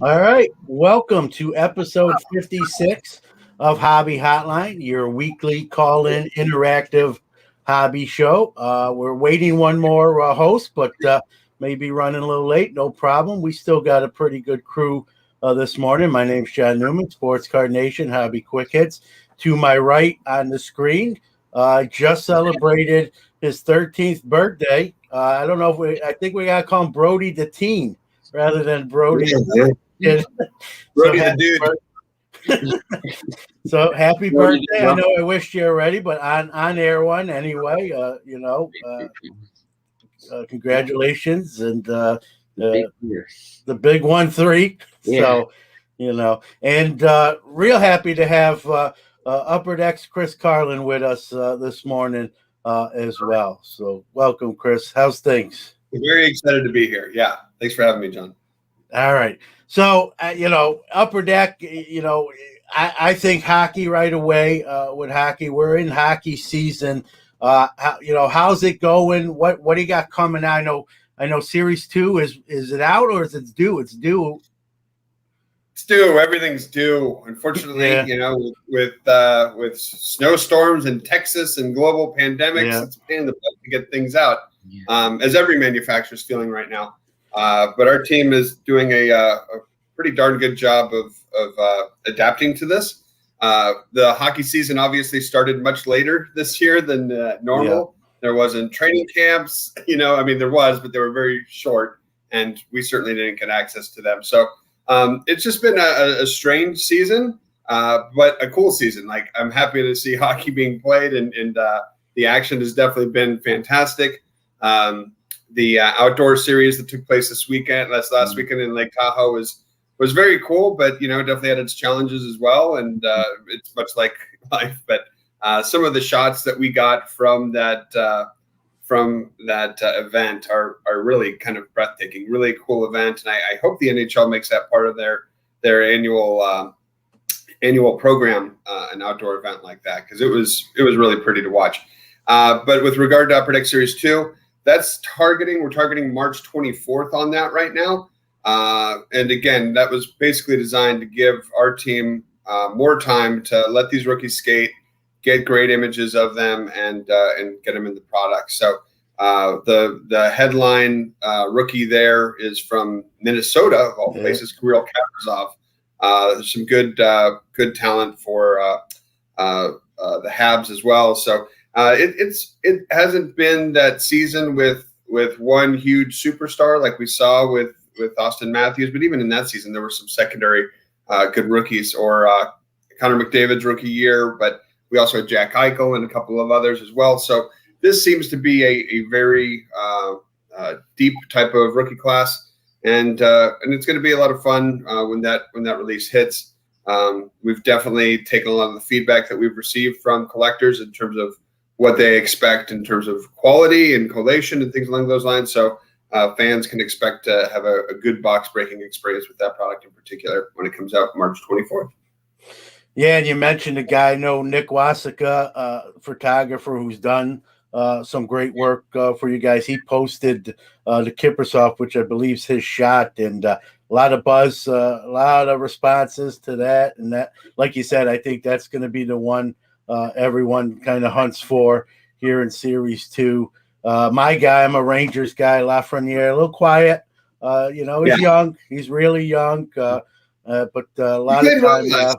All right. Welcome to episode 56 of Hobby Hotline, your weekly call in interactive hobby show. We're waiting one more host, but maybe running a little late. No problem. We still got a pretty good crew this morning. My name's John Newman, Sports Card Nation, Hobby Quick Hits. To my right on the screen, just celebrated his 13th birthday. I don't know I think we got to call him Brody the Teen rather than Brody. Yeah. So Brody the dude. so happy birthday! I know I wished you already, but on air one anyway. Congratulations and the big 1-3. Yeah. So and real happy to have Upper Deck's Chris Carlin with us this morning as well. So welcome, Chris. How's things? Very excited to be here. Yeah, thanks for having me, John. All right. So, Upper Deck, I think hockey right away with hockey. We're in hockey season. How's it going? What do you got coming out? I know Series 2 is it out or is it due? It's due. It's due. Everything's due. Unfortunately, with snowstorms in Texas and global pandemics, it's a pain in the butt to get things out, as every manufacturer is feeling right now. But our team is doing a pretty darn good job of adapting to this. The hockey season obviously started much later this year than normal. Yeah. There wasn't training camps, there was, but they were very short, and we certainly didn't get access to them. So it's just been a strange season, but a cool season. Like, I'm happy to see hockey being played, and the action has definitely been fantastic. The outdoor series that took place last weekend in Lake Tahoe was very cool, but definitely had its challenges as well, and it's much like life. But some of the shots that we got from that event are really kind of breathtaking. Really cool event, and I hope the NHL makes that part of their annual program, an outdoor event like that, because it was really pretty to watch. But with regard to Upper Deck Series 2. We're targeting March 24th on that right now. And again, that was basically designed to give our team more time to let these rookies skate, get great images of them, and get them in the product. So the headline rookie there is from Minnesota, of all places, Kirill Kaprizov. Some good talent for the Habs as well. So it hasn't been that season with one huge superstar like we saw with Austin Matthews, but even in that season there were some secondary good rookies, or Connor McDavid's rookie year, but we also had Jack Eichel and a couple of others as well. So this seems to be a very deep type of rookie class, and it's going to be a lot of fun when that release hits. We've definitely taken a lot of the feedback that we've received from collectors in terms of what they expect in terms of quality and collation and things along those lines. So fans can expect to have a good box breaking experience with that product in particular when it comes out March 24th. Yeah, and you mentioned a guy, Nick Wasika, photographer who's done some great work for you guys. He posted the Kippersoft, which I believe is his shot, and a lot of buzz, a lot of responses to that. And that, like you said, I think that's going to be the one everyone kind of hunts for here in Series 2. My guy, I'm a Rangers guy, Lafreniere, a little quiet. He's young. He's really young, but a lot of time left.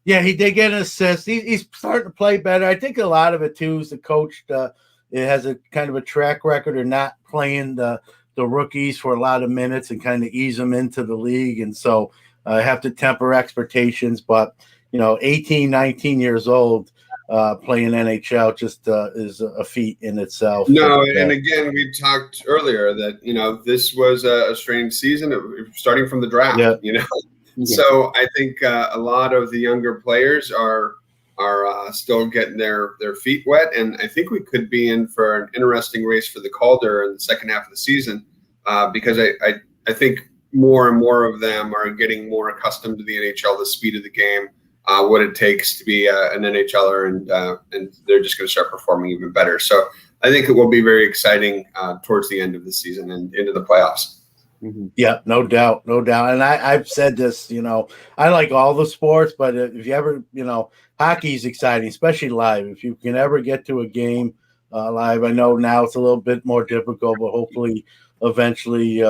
Yeah, he did get an assist. He's starting to play better. I think a lot of it, too, is the coach it has a kind of a track record of not playing the rookies for a lot of minutes and kind of ease them into the league. And so I have to temper expectations, but 18, 19 years old, playing NHL just is a feat in itself. No, and again, we talked earlier that, this was a strange season, starting from the draft, So I think a lot of the younger players are still getting their feet wet. And I think we could be in for an interesting race for the Calder in the second half of the season, because I think more and more of them are getting more accustomed to the NHL, the speed of the game, what it takes to be an NHLer, and they're just going to start performing even better. So I think it will be very exciting towards the end of the season and into the playoffs. Yeah, no doubt, no doubt. And I've said this, I like all the sports, but if you ever, hockey's exciting, especially live. If you can ever get to a game live, I know now it's a little bit more difficult, but hopefully, eventually,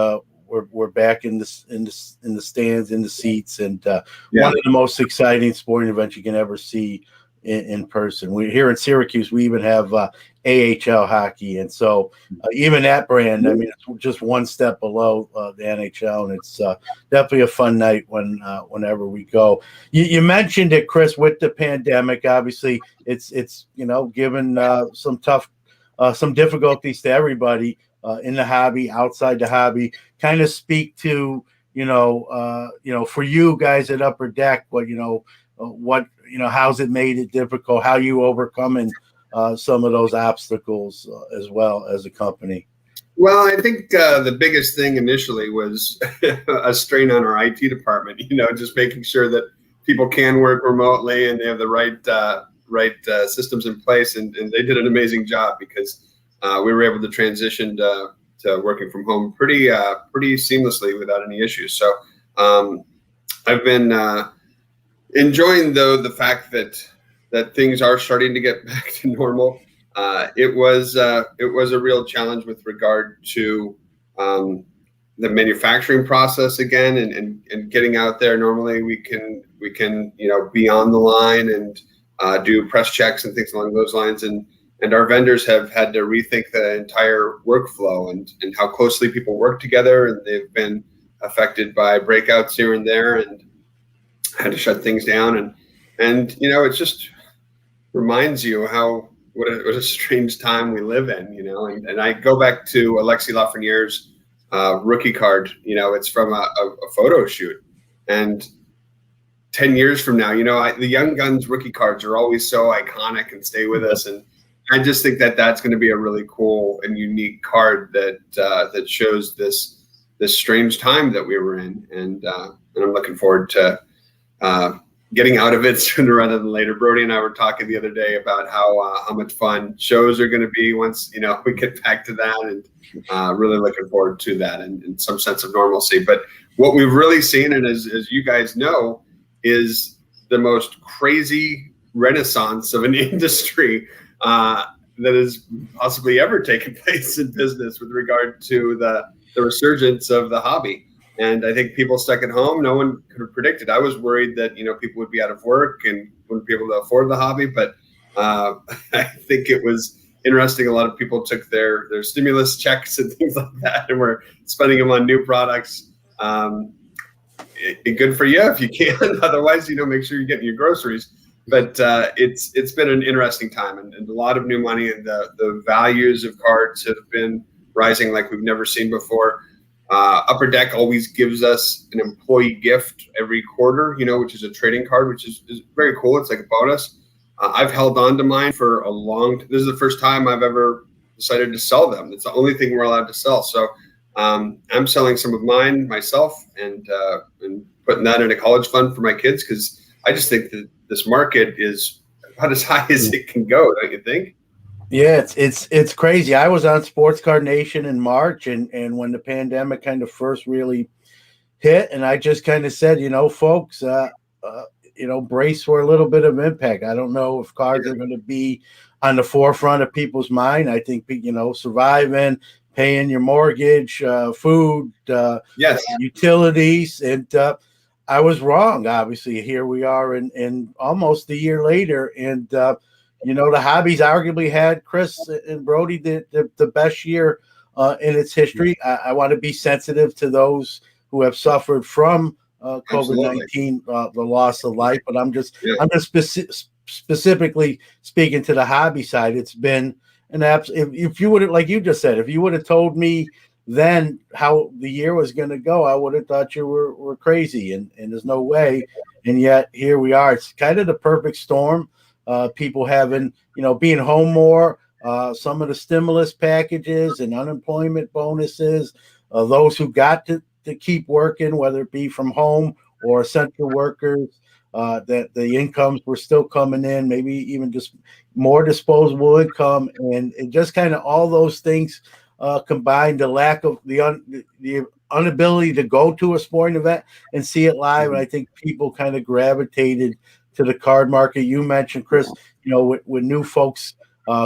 we're back in the stands, in the seats, and one of the most exciting sporting events you can ever see in person. We here in Syracuse, we even have AHL hockey, and so even that brand, I mean, it's just one step below the NHL, and it's definitely a fun night whenever we go. You mentioned it, Chris, with the pandemic. Obviously, it's given some difficulties to everybody in the hobby, outside the hobby. Kind of speak to for you guys at Upper Deck, how's it made it difficult? How you overcoming some of those obstacles as well as a company? Well, I think the biggest thing initially was a strain on our IT department. Just making sure that people can work remotely and they have the right systems in place, and they did an amazing job because we were able to transition to working from home pretty seamlessly without any issues. So I've been enjoying the fact that things are starting to get back to normal. It was a real challenge with regard to the manufacturing process again, and getting out there. Normally we can be on the line and do press checks and things along those lines, and our vendors have had to rethink the entire workflow and how closely people work together, and they've been affected by breakouts here and there, and had to shut things down, and it just reminds you what a strange time we live in, and I go back to Alexis Lafreniere's rookie card. It's from a photo shoot, and 10 years from now, the Young Guns rookie cards are always so iconic and stay with us, and I just think that that's going to be a really cool and unique card that shows this strange time that we were in, and I'm looking forward to getting out of it sooner rather than later. Brody and I were talking the other day about how much fun shows are going to be once we get back to that, and really looking forward to that and some sense of normalcy. But what we've really seen, and as you guys know, is the most crazy renaissance of an industry that has possibly ever taken place in business with regard to the resurgence of the hobby. And I think people stuck at home, no one could have predicted. I was worried that people would be out of work and wouldn't be able to afford the hobby, but I think it was interesting. A lot of people took their stimulus checks and things like that, and were spending them on new products. Good for you if you can. Otherwise, make sure you're getting your groceries. But it's been an interesting time, and a lot of new money, and the values of cards have been rising like we've never seen before. Upper Deck always gives us an employee gift every quarter, which is a trading card, which is very cool. It's like a bonus. I've held on to mine for a long time. This is the first time I've ever decided to sell them. It's the only thing we're allowed to sell. So I'm selling some of mine myself, and putting that in a college fund for my kids, because I just think that this market is about as high as it can go, don't you think? Yeah, it's crazy. I was on Sports Card Nation in March, and when the pandemic kind of first really hit, and I just kind of said, folks, brace for a little bit of impact. I don't know if cards are going to be on the forefront of people's mind. I think surviving, paying your mortgage, food, utilities, and I was wrong. Obviously, here we are in almost a year later, and the hobby's arguably had, Chris and Brody, the best year in its history. I want to be sensitive to those who have suffered from COVID-19, the loss of life. But I'm just specifically speaking to the hobby side. It's been an if you would have, like you just said, if you would have told me then how the year was going to go, I would have thought you were crazy, and there's no way. And yet here we are. It's kind of the perfect storm. People having, being home more, some of the stimulus packages and unemployment bonuses, those who got to keep working, whether it be from home or essential workers, that the incomes were still coming in, maybe even just more disposable income, and just kind of all those things combined, the lack of the inability to go to a sporting event and see it live. And I think people kind of gravitated to the card market. You mentioned, Chris, with new folks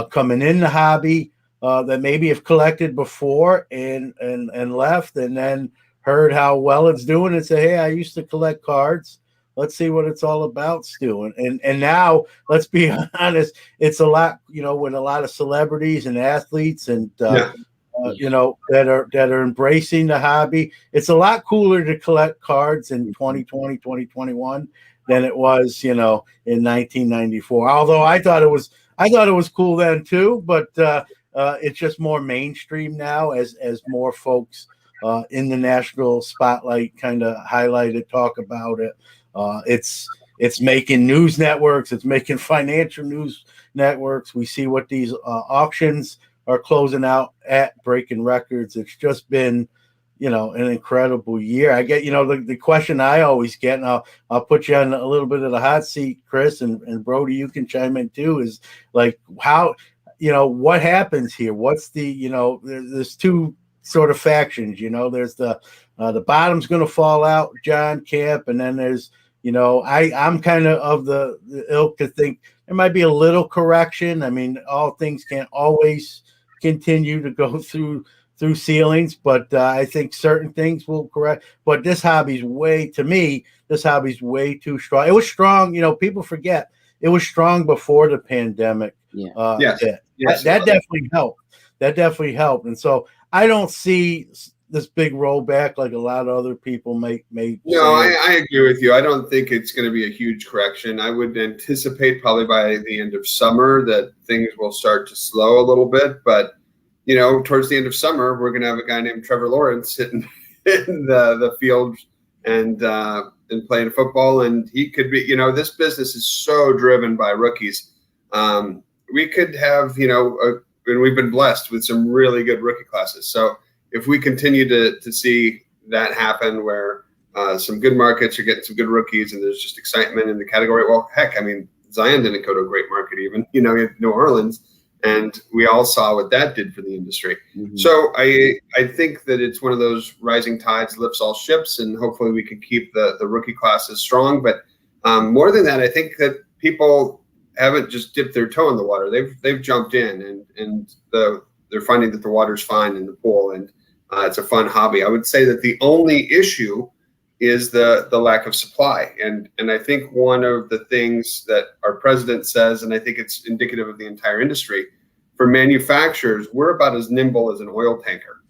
coming in the hobby that maybe have collected before and left, and then heard how well it's doing and say, hey, I used to collect cards. Let's see what it's all about, Stu. And now, let's be honest, it's a lot, with a lot of celebrities and athletes and that are embracing the hobby. It's a lot cooler to collect cards in 2020, 2021 than it was, in 1994. Although I thought it was cool then too, but it's just more mainstream now as more folks in the national spotlight kind of highlight it, talk about it. It's making news networks. It's making financial news networks. We see what these auctions are closing out at, breaking records. It's just been, an incredible year. I get, the question I always get, and I'll put you on a little bit of the hot seat, Chris, and Brody, you can chime in too, is like, how, what happens here? What's the, there's two sort of factions, there's the bottom's going to fall out, John Camp, and then there's, I'm kind of the ilk to think there might be a little correction. I mean, all things can't always continue to go through ceilings, but I think certain things will correct. But this hobby's way too strong. It was strong, people forget it was strong before the pandemic. Yes. That definitely helped. That definitely helped. And so I don't see this big rollback like a lot of other people may. No, I agree with you. I don't think it's going to be a huge correction. I would anticipate probably by the end of summer that things will start to slow a little bit. But, towards the end of summer, we're going to have a guy named Trevor Lawrence sitting in the field and playing football. And he could be, this business is so driven by rookies. We could have, and we've been blessed with some really good rookie classes. So if we continue to see that happen where some good markets are getting some good rookies and there's just excitement in the category, well, heck, I mean, Zion didn't go to a great market even, New Orleans, and we all saw what that did for the industry. Mm-hmm. So I think that it's one of those rising tides lifts all ships, and hopefully we can keep the rookie classes strong. But more than that, I think that people haven't just dipped their toe in the water. They've jumped in and they're finding that the water's fine in the pool, and it's a fun hobby. I would say that the only issue is the lack of supply. And I think one of the things that our president says, and I think it's indicative of the entire industry, for manufacturers, we're about as nimble as an oil tanker.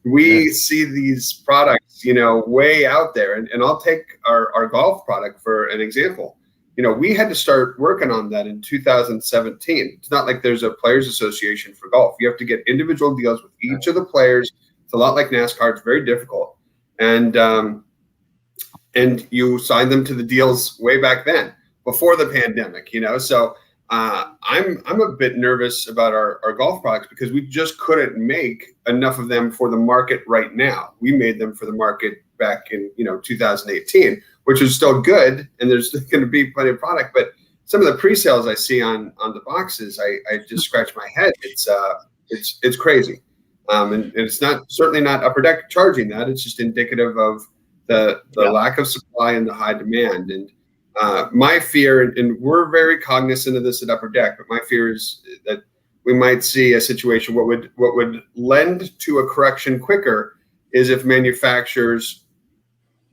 We see these products, way out there. And I'll take our golf product for an example. We had to start working on that in 2017. It's not like there's a players association for golf. You have to get individual deals with each of the players. It's a lot like NASCAR. It's very difficult. And you signed them to the deals way back then, before the pandemic, So I'm a bit nervous about our golf products because we just couldn't make enough of them for the market right now. We made them for the market back in 2018, which is still good, and there's going to be plenty of product. But some of the pre-sales I see on the boxes, I just scratch my head. It's crazy, and it's certainly not Upper Deck charging that. It's just indicative of the lack of supply and the high demand. And my fear, and we're very cognizant of this at Upper Deck, but my fear is that we might see a situation. What would lend to a correction quicker is if manufacturers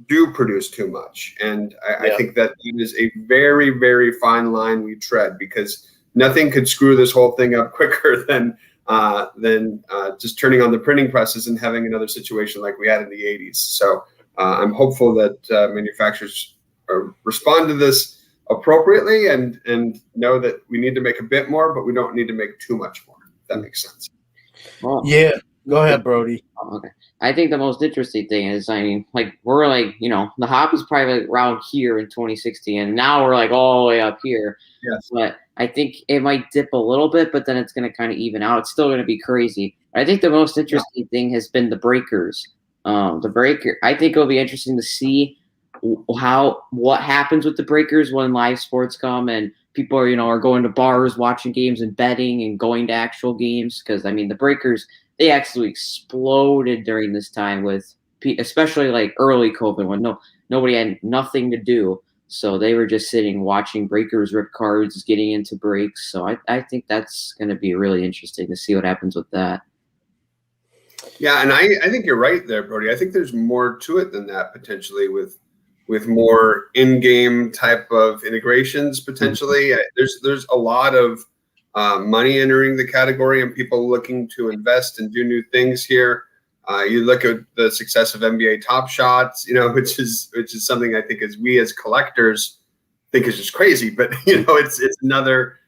do produce too much. And I think that it is a very, very fine line we tread, because nothing could screw this whole thing up quicker than just turning on the printing presses and having another situation like we had in the 80s. So I'm hopeful that manufacturers respond to this appropriately and know that we need to make a bit more, but we don't need to make too much more, if that makes sense. Well, yeah. Go ahead, Brody. Okay. I think the most interesting thing is, we're the hobby's probably around here in 2016, and now we're all the way up here. Yes. But I think it might dip a little bit, but then it's going to kind of even out. It's still going to be crazy. I think the most interesting thing has been the breakers. I think it'll be interesting to see what happens with the breakers when live sports come and people are going to bars, watching games and betting and going to actual games. Because the breakers, they actually exploded during this time with especially like early COVID when nobody had nothing to do. So they were just sitting watching breakers rip cards, getting into breaks. So I think that's going to be really interesting to see what happens with that. Yeah, and I think you're right there, Brody. I think there's more to it than that potentially with more in-game type of integrations potentially. There's a lot of money entering the category and people looking to invest and do new things here. You look at the success of NBA Top Shots, which is something I think as collectors think is just crazy, but it's another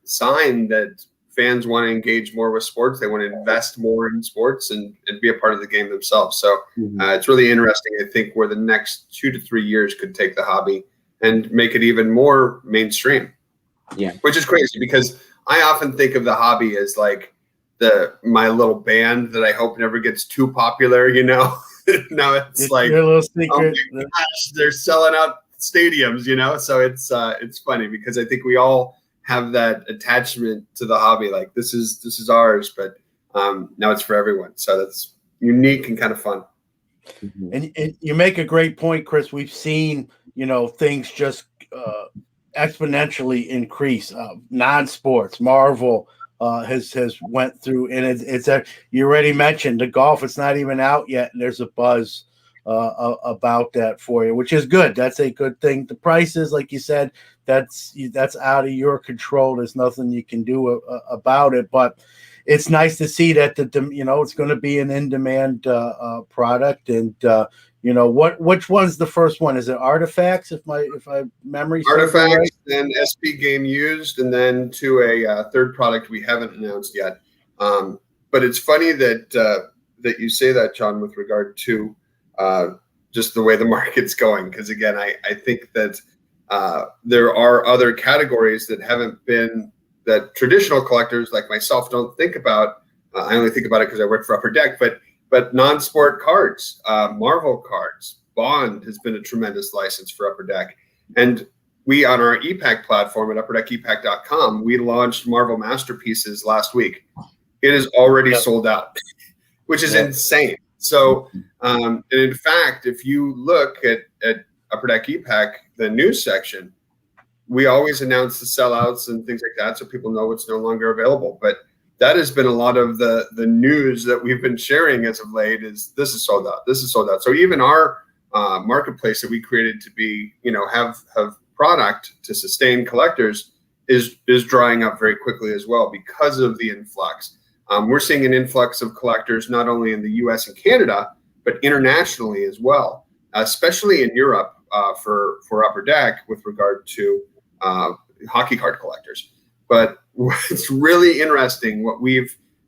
sign that fans want to engage more with sports. They want to invest more in sports and be a part of the game themselves. So it's really interesting, I think, where the next 2 to 3 years could take the hobby and make it even more mainstream. Yeah. Which is crazy because I often think of the hobby as like my little band that I hope never gets too popular, Now it's like, your little secret. Oh my gosh, they're selling out stadiums, So it's funny because I think we all have that attachment to the hobby. Like this is ours, but now it's for everyone. So that's unique and kind of fun. And you make a great point, Chris. We've seen, things just exponentially increase. Non-sports, Marvel has went through, and it's you already mentioned the golf. It's not even out yet, and there's a buzz about that for you, which is good. That's a good thing. The prices, like you said, that's out of your control. There's nothing you can do about it, but it's nice to see that it's going to be an in-demand product. And which one's the first one? Is it Artifacts? If my memory Artifacts, right? then SP Game Used, and then to a third product we haven't announced yet. But it's funny that you say that, John, with regard to just the way the market's going. Because again, I think that there are other categories that haven't been that traditional collectors like myself don't think about. I only think about it because I work for Upper Deck, but non-sport cards, Marvel cards, Bond has been a tremendous license for Upper Deck. And we, on our EPAC platform at upperdeckepac.com, we launched Marvel Masterpieces last week. It is already sold out, which is insane. So, and in fact, if you look at Upper Deck EPAC, the news section, we always announce the sellouts and things like that so people know what's no longer available. But that has been a lot of the news that we've been sharing as of late is this is sold out. This is sold out. So even our marketplace that we created to be, have product to sustain collectors is drying up very quickly as well because of the influx. We're seeing an influx of collectors not only in the US and Canada, but internationally as well, especially in Europe for Upper Deck with regard to hockey card collectors. But it's really interesting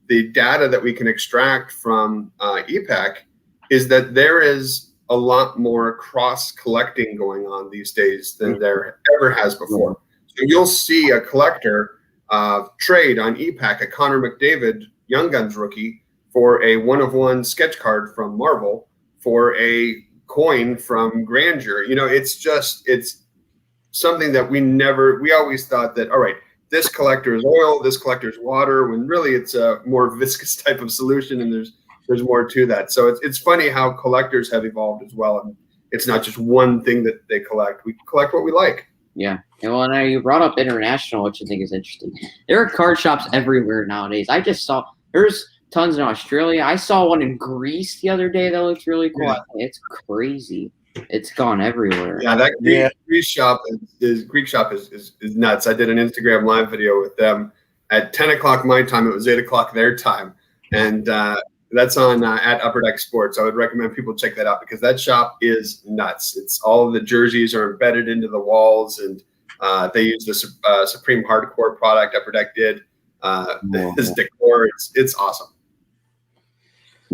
the data that we can extract from EPAC is that there is a lot more cross collecting going on these days than there ever has before. So you'll see a collector trade on EPAC a Connor McDavid Young Guns rookie for a 1-of-1 sketch card from Marvel for a coin from Grandeur. It's something that we always thought that, all right, this collector is oil, this collector is water, when really it's a more viscous type of solution, and there's more to that. So it's funny how collectors have evolved as well, and it's not just one thing that they collect. We collect what we like. Yeah. And well, now you brought up international, which I think is interesting. There are card shops everywhere nowadays. I just saw there's tons in Australia. I saw one in Greece the other day that looks really cool. Yeah. It's crazy. It's gone everywhere. Yeah, that Greek shop is nuts. I did an Instagram live video with them at 10 o'clock my time. It was 8 o'clock their time, and that's on at Upper Deck Sports. I would recommend people check that out because that shop is nuts. It's all of the jerseys are embedded into the walls, and they use the Supreme Hardcore product Upper Deck did. His decor, it's awesome.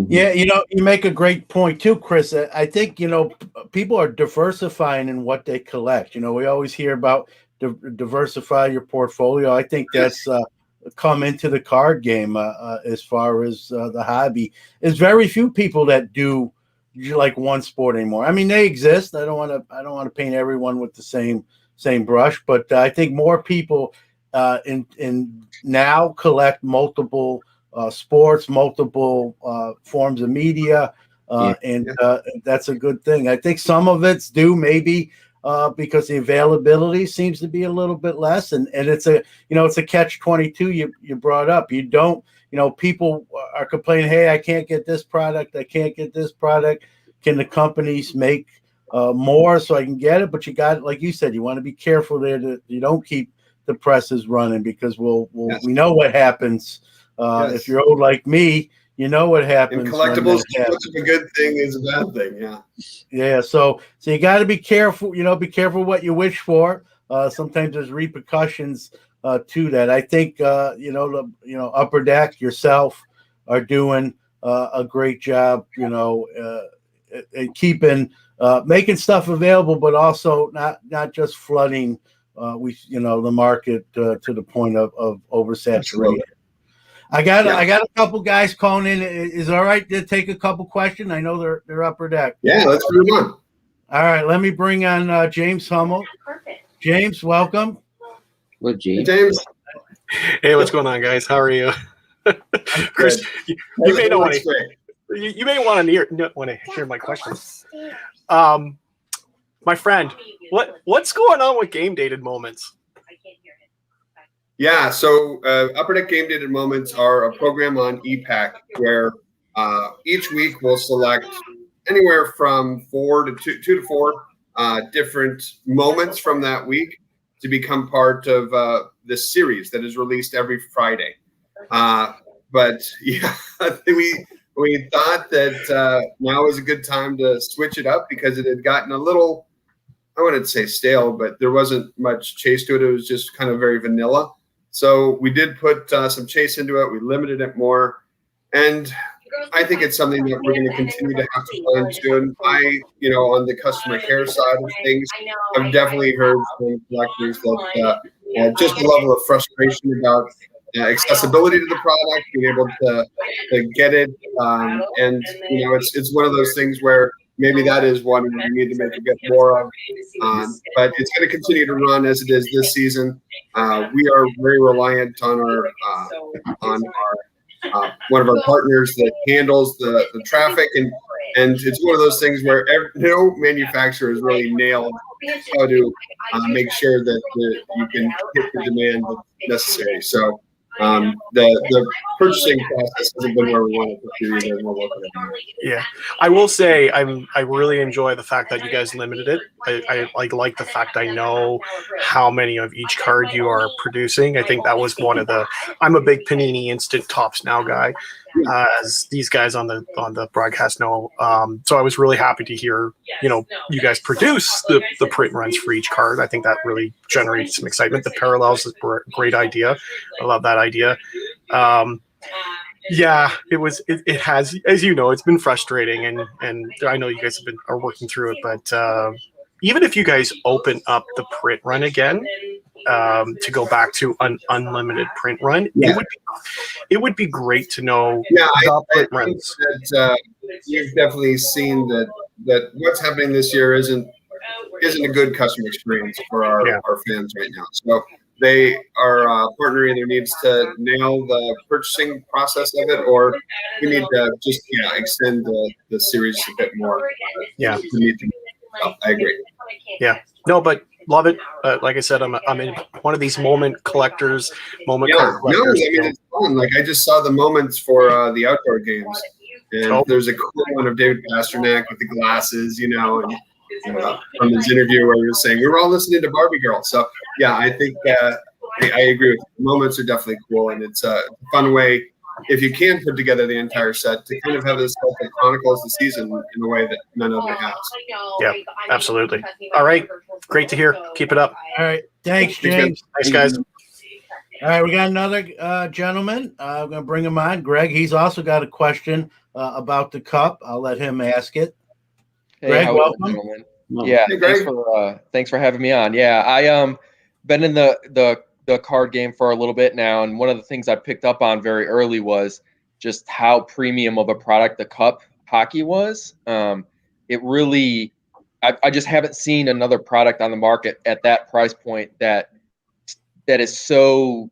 Yeah, you make a great point too, Chris. I think, people are diversifying in what they collect. We always hear about diversify your portfolio. I think that's come into the card game as far as the hobby. There's very few people that do like one sport anymore. I mean, they exist. I don't want to paint everyone with the same brush, but I think more people in now collect multiple sports, multiple forms of media, and that's a good thing. I think some of it's due maybe because the availability seems to be a little bit less, and it's a catch-22 you brought up. You don't, people are complaining, hey, I can't get this product, I can't get this product. Can the companies make more so I can get it? But you got, like you said, you want to be careful there that you don't keep the presses running, because we know what happens if you're old like me. You know what happens. In collectibles, too much of a good thing is a bad thing. Yeah. Yeah. So you got to be careful. Be careful what you wish for. Sometimes there's repercussions to that. I think Upper Deck, yourself, are doing a great job. Keeping making stuff available, but also not just flooding the market to the point of oversaturation. Absolutely. I got a couple guys calling in. Is it all right to take a couple questions? I know they're Upper Deck. Yeah, let's move on. All right, let me bring on James Hummel. Perfect. James, welcome. What, James? James. Hey, what's going on, guys? How are you? Chris, you may not want to. You may want to hear my questions. My friend, what's going on with game dated moments? Yeah, so Upper Deck Game Dated Moments are a program on ePack where each week we'll select anywhere from 2 to 4 different moments from that week to become part of this series that is released every Friday. But yeah, we thought that now is a good time to switch it up because it had gotten a little, I wouldn't say stale, but there wasn't much chase to it. It was just kind of very vanilla. So we did put some chase into it. We limited it more. And I think it's something that we're going to continue to have to plan soon. On the customer care side of things, I've definitely heard from collectors that just the level of frustration about accessibility to the product, being able to get it. And it's one of those things where maybe that is one we need to make a bit more of. But it's going to continue to run as it is this season. We are very reliant on our one of our partners that handles the traffic, and it's one of those things where no manufacturer has really nailed how to make sure that you can hit the demand that's necessary. So the purchasing process hasn't been where we want it to be, and we're working on it. Yeah, I will say I really enjoy the fact that you guys limited it. I like the fact I know how many of each card you are producing. I think that was one of the. I'm a big Panini Instant Tops Now guy, as these guys on the broadcast know. So I was really happy to hear you guys produce the print runs for each card. I think that really generates some excitement. The parallels is a great idea. I love that idea. Yeah, it has, as you know, it's been frustrating, and I know you guys are working through it, but even if you guys open up the print run again, to go back to an unlimited print run, it would be great to know the print runs. You've definitely seen that what's happening this year isn't a good customer experience for our fans right now. So they are partner either needs to nail the purchasing process of it, or we need to just extend the series a bit more. Yeah, I agree. Yeah, no, but love it. Like I said, I'm in one of these moment collectors, card collectors. No, I mean it's fun. Like I just saw the moments for the outdoor games, and there's a cool one of David Pasternak with the glasses, and from his interview where he was saying we were all listening to Barbie Girl. So yeah, I think I agree with you. Moments are definitely cool, and it's a fun way, if you can put together the entire set, to kind of have this stuff that chronicles the season in a way that none other has. Yeah, absolutely. All right, great to hear. Keep it up. All right, thanks, James. Thanks, guys. All right, we got another gentleman. I'm going to bring him on. Greg, he's also got a question about the cup. I'll let him ask it. Hey, Greg, welcome. Yeah, hey, thanks for having me on. Yeah, I been in the card game for a little bit now, and one of the things I picked up on very early was just how premium of a product the cup hockey was. It really, I just haven't seen another product on the market at that price point that is so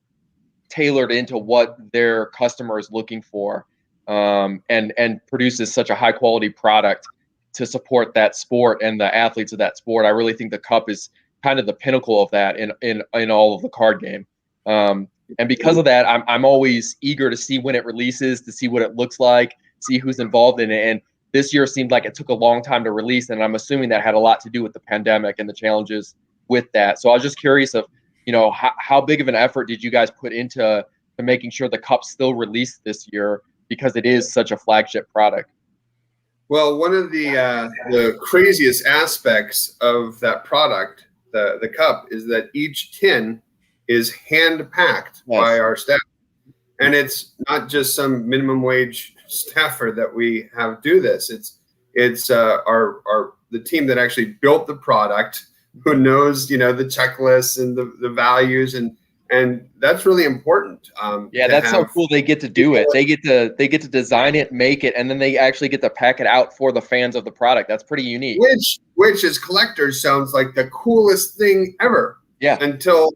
tailored into what their customer is looking for. and produces such a high quality product to support that sport and the athletes of that sport. I really think the cup is kind of the pinnacle of that in all of the card game. And because of that, I'm always eager to see when it releases, to see what it looks like, see who's involved in it. And this year seemed like it took a long time to release, and I'm assuming that had a lot to do with the pandemic and the challenges with that. So I was just curious of, how big of an effort did you guys put into making sure the cup still released this year, because it is such a flagship product? Well, one of the craziest aspects of that product, the cup, is that each tin is hand packed by our staff, and it's not just some minimum wage staffer that we have do this. It's the team that actually built the product, who knows the checklists and the values, and that's really important. That's so cool. They get to do it. They get to design it, make it, and then they actually get to pack it out for the fans of the product. That's pretty unique. Which as collectors sounds like the coolest thing ever. Yeah. Until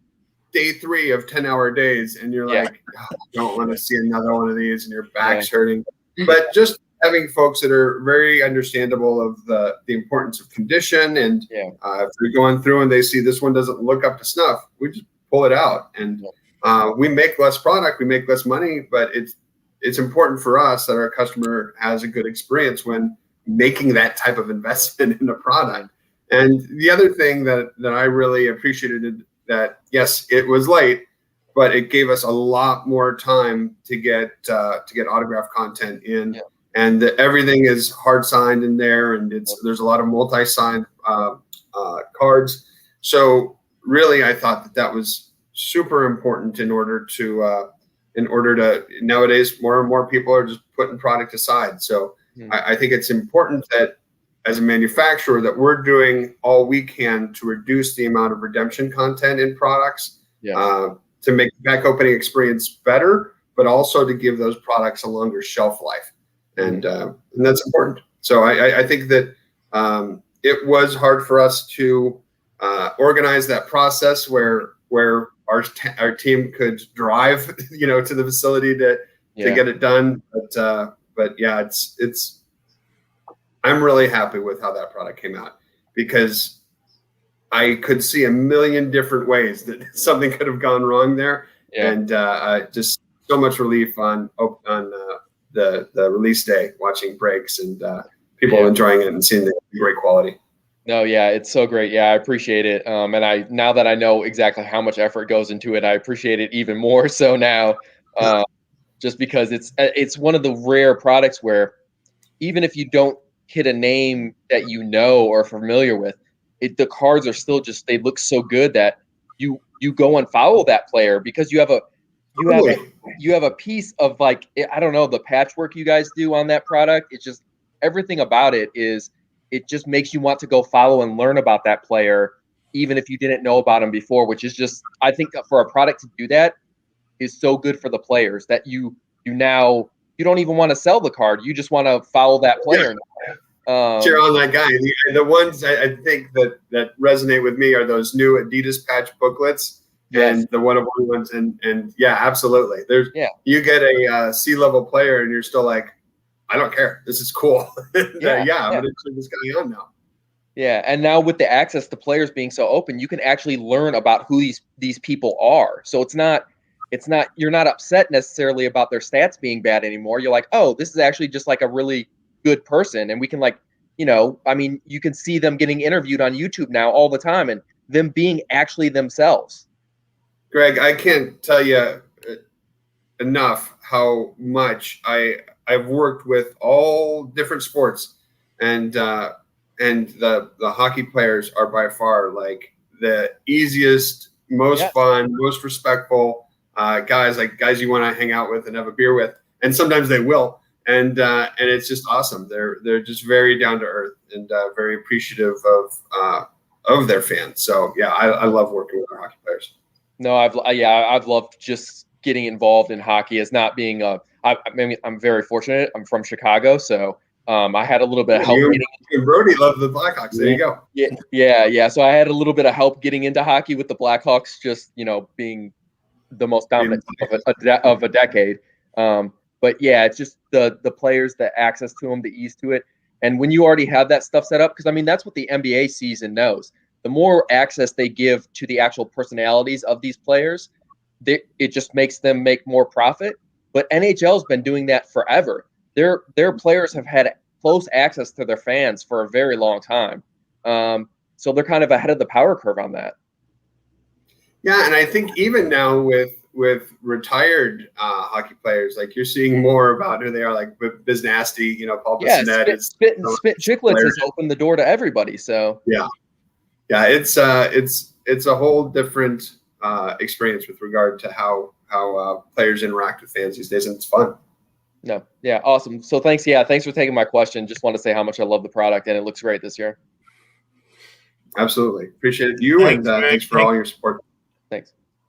day 3 of 10-hour days, and you're like, oh, I don't want to see another one of these, and your back's hurting. But just having folks that are very understandable of the importance of condition, and if they're going through and they see this one doesn't look up to snuff, we just pull it out, and we make less product, we make less money, but it's important for us that our customer has a good experience when making that type of investment in a product. And the other thing that I really appreciated, that yes, it was late, but it gave us a lot more time to get autograph content in, and everything is hard signed in there, and there's a lot of multi-signed cards. So really, I thought that was super important in order to nowadays more and more people are just putting product aside. So I think it's important that as a manufacturer that we're doing all we can to reduce the amount of redemption content in products, to make the pack opening experience better, but also to give those products a longer shelf life. And that's important. So I think that it was hard for us to organize that process where our team could drive, to the facility to get it done. But yeah, it's I'm really happy with how that product came out, because I could see a million different ways that something could have gone wrong there, and just so much relief on the release day, watching breaks and people enjoying it and seeing the great quality. No, it's so great. I appreciate it. And now that I know exactly how much effort goes into it, I appreciate it even more so now, just because it's one of the rare products where even if you don't hit a name that or familiar with, the cards are still they look so good that you go and follow that player, because you have a piece of, like, I don't know, the patchwork you guys do on that product. It's just everything about it just makes you want to go follow and learn about that player, even if you didn't know about him before, which is just, I think that for a product to do that is so good for the players that you don't even want to sell the card. You just want to follow that player. Cheer on that guy. The ones I think that resonate with me are those new Adidas patch booklets and the one-of-one ones. And yeah, absolutely. You get a C-level player and you're still like, I don't care. This is cool. I'm going to turn this guy on now. Yeah, and now with the access to players being so open, you can actually learn about who these people are. So it's not you're not upset necessarily about their stats being bad anymore. You're like, oh, this is actually just like a really good person, and we can you can see them getting interviewed on YouTube now all the time, and them being actually themselves. Greg, I can't tell you enough how much I've worked with all different sports, and the hockey players are by far like the easiest, most fun, most respectful guys you want to hang out with and have a beer with, and sometimes they will. And it's just awesome. They're just very down to earth and very appreciative of their fans. So yeah, I love working with our hockey players. No, I've loved just getting involved in hockey as not being I'm very fortunate. I'm from Chicago, so I had a little bit of help. Brody loved the Blackhawks. There you go. Yeah. So I had a little bit of help getting into hockey with the Blackhawks, just being the most dominant of a decade. But yeah, it's just the players, the access to them, the ease to it. And when you already have that stuff set up, because I mean, that's what the NBA season knows. The more access they give to the actual personalities of these players, it just makes them make more profit. But NHL's been doing that forever. Their players have had close access to their fans for a very long time. So they're kind of ahead of the power curve on that. Yeah, and I think even now with retired hockey players, like you're seeing more about who they are, like Biz Nasty, Paul Bissonnette is Spit Chicklets has opened the door to everybody. So yeah, it's a whole different experience with regard to how players interact with fans these days, and it's fun. No, yeah, awesome. So thanks for taking my question. Just want to say how much I love the product, and it looks great this year. Absolutely, appreciate you, and thanks for all your support.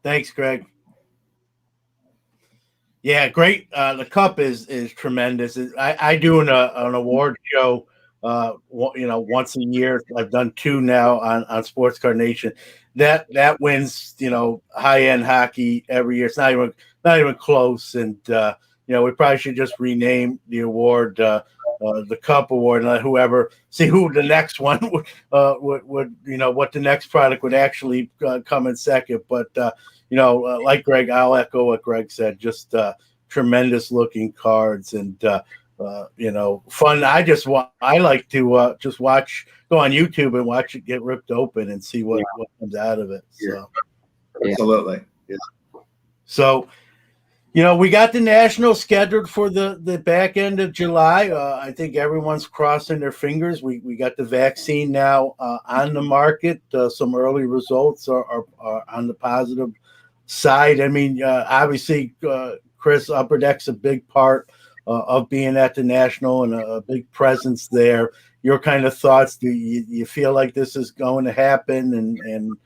Thanks, Greg. Yeah, great. The cup is tremendous. I do an award show, once a year. I've done 2 now on Sports Card Nation. That wins, high end hockey every year. It's not even close. And we probably should just rename the award the Cup Award, and let whoever see who the next one would what the next product would actually come in second. But like Greg, I'll echo what Greg said. Just tremendous looking cards and fun. I like to just go on YouTube and watch it get ripped open and see what comes out of it. So absolutely, yeah. So. We got the National scheduled for the back end of July. I think everyone's crossing their fingers. We got the vaccine now on the market. Some early results are on the positive side. I mean, obviously, Chris, Upper Deck's a big part of being at the National and a big presence there. Your kind of thoughts? Do you feel like this is going to happen? And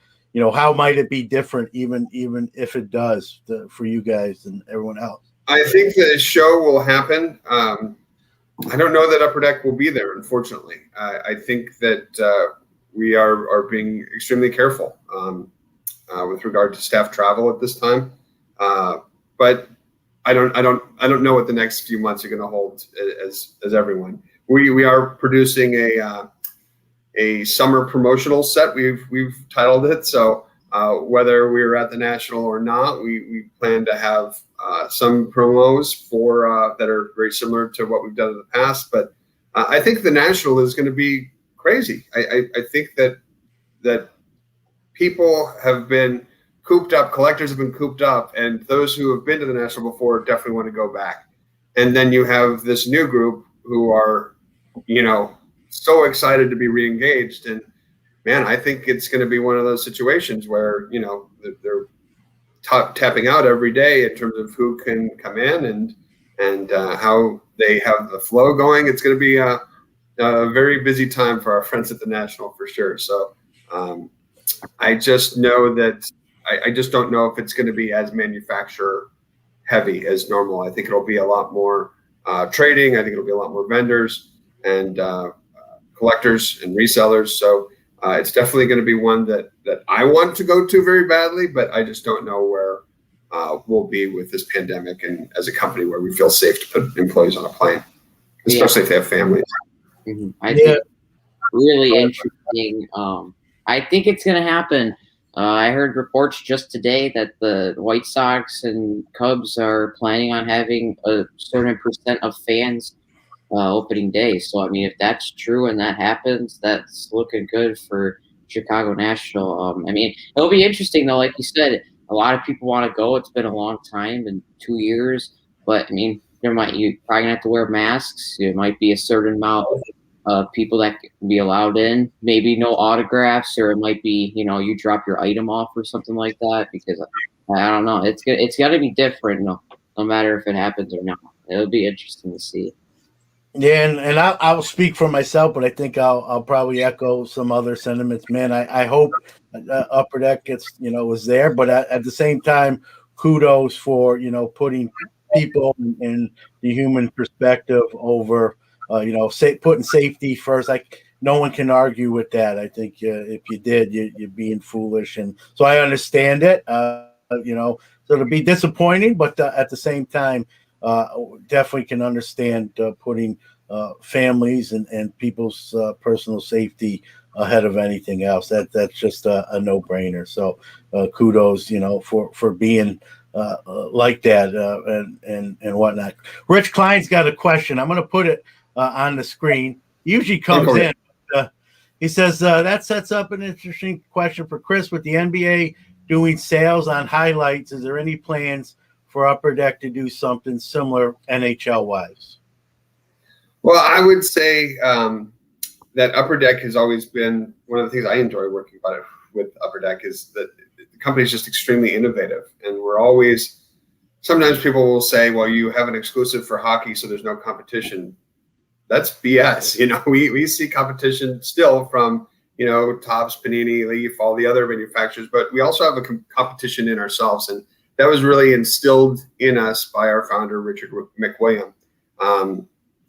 how might it be different, even if it does, for you guys and everyone else? I think the show will happen. I don't know that Upper Deck will be there, unfortunately. I think that we are being extremely careful with regard to staff travel at this time. But I don't know what the next few months are going to hold as everyone. We are producing a summer promotional set. We've titled it. So whether we're at the National or not, we plan to have some promos for that are very similar to what we've done in the past. But I think the National is going to be crazy. I think that people have been cooped up, collectors have been cooped up, and those who have been to the National before definitely want to go back. And then you have this new group who are, so excited to be re-engaged. And man, I think it's going to be one of those situations where, they're tapping out every day in terms of who can come in and how they have the flow going. It's going to be a very busy time for our friends at the National for sure. So I just know that I just don't know if it's going to be as manufacturer heavy as normal. I think it'll be a lot more trading. I think it'll be a lot more vendors and collectors and resellers. So it's definitely going to be one that I want to go to very badly, but I just don't know where we'll be with this pandemic and as a company where we feel safe to put employees on a plane, especially if they have families. Mm-hmm. I think really interesting. I think it's going to happen. I heard reports just today that the White Sox and Cubs are planning on having a certain percent of fans opening day. So, I mean, if that's true and that happens, that's looking good for Chicago National. I mean, it'll be interesting, though. Like you said, a lot of people want to go. It's been a long time, in 2 years. But, I mean, you're probably going to have to wear masks. There might be a certain amount of people that can be allowed in. Maybe no autographs, or it might be, you drop your item off or something like that. Because, I don't know. It's got to be different, no matter if it happens or not. It'll be interesting to see. Yeah, and I'll speak for myself, but I think I'll probably echo some other sentiments. Man, I hope Upper Deck gets was there, but at the same time, kudos for putting people in the human perspective over putting safety first. Like no one can argue with that. I think if you did, you're being foolish, and so I understand it. So it'll be disappointing, but at the same time. definitely can understand putting families and people's personal safety ahead of anything else. That's just a no-brainer. So kudos, for being like that and whatnot. Rich Klein's got a question. I'm going to put it on the screen. Usually comes in. He says that sets up an interesting question for Chris. With the NBA doing sales on highlights, is there any plans for Upper Deck to do something similar NHL-wise? Well, I would say that Upper Deck has always been one of the things I enjoy working about it with Upper Deck is that the company is just extremely innovative, and we're always. Sometimes people will say, "Well, you have an exclusive for hockey, so there's no competition." That's BS. We see competition still from Topps, Panini, Leaf, all the other manufacturers, but we also have a competition in ourselves, and that was really instilled in us by our founder Richard McWilliam,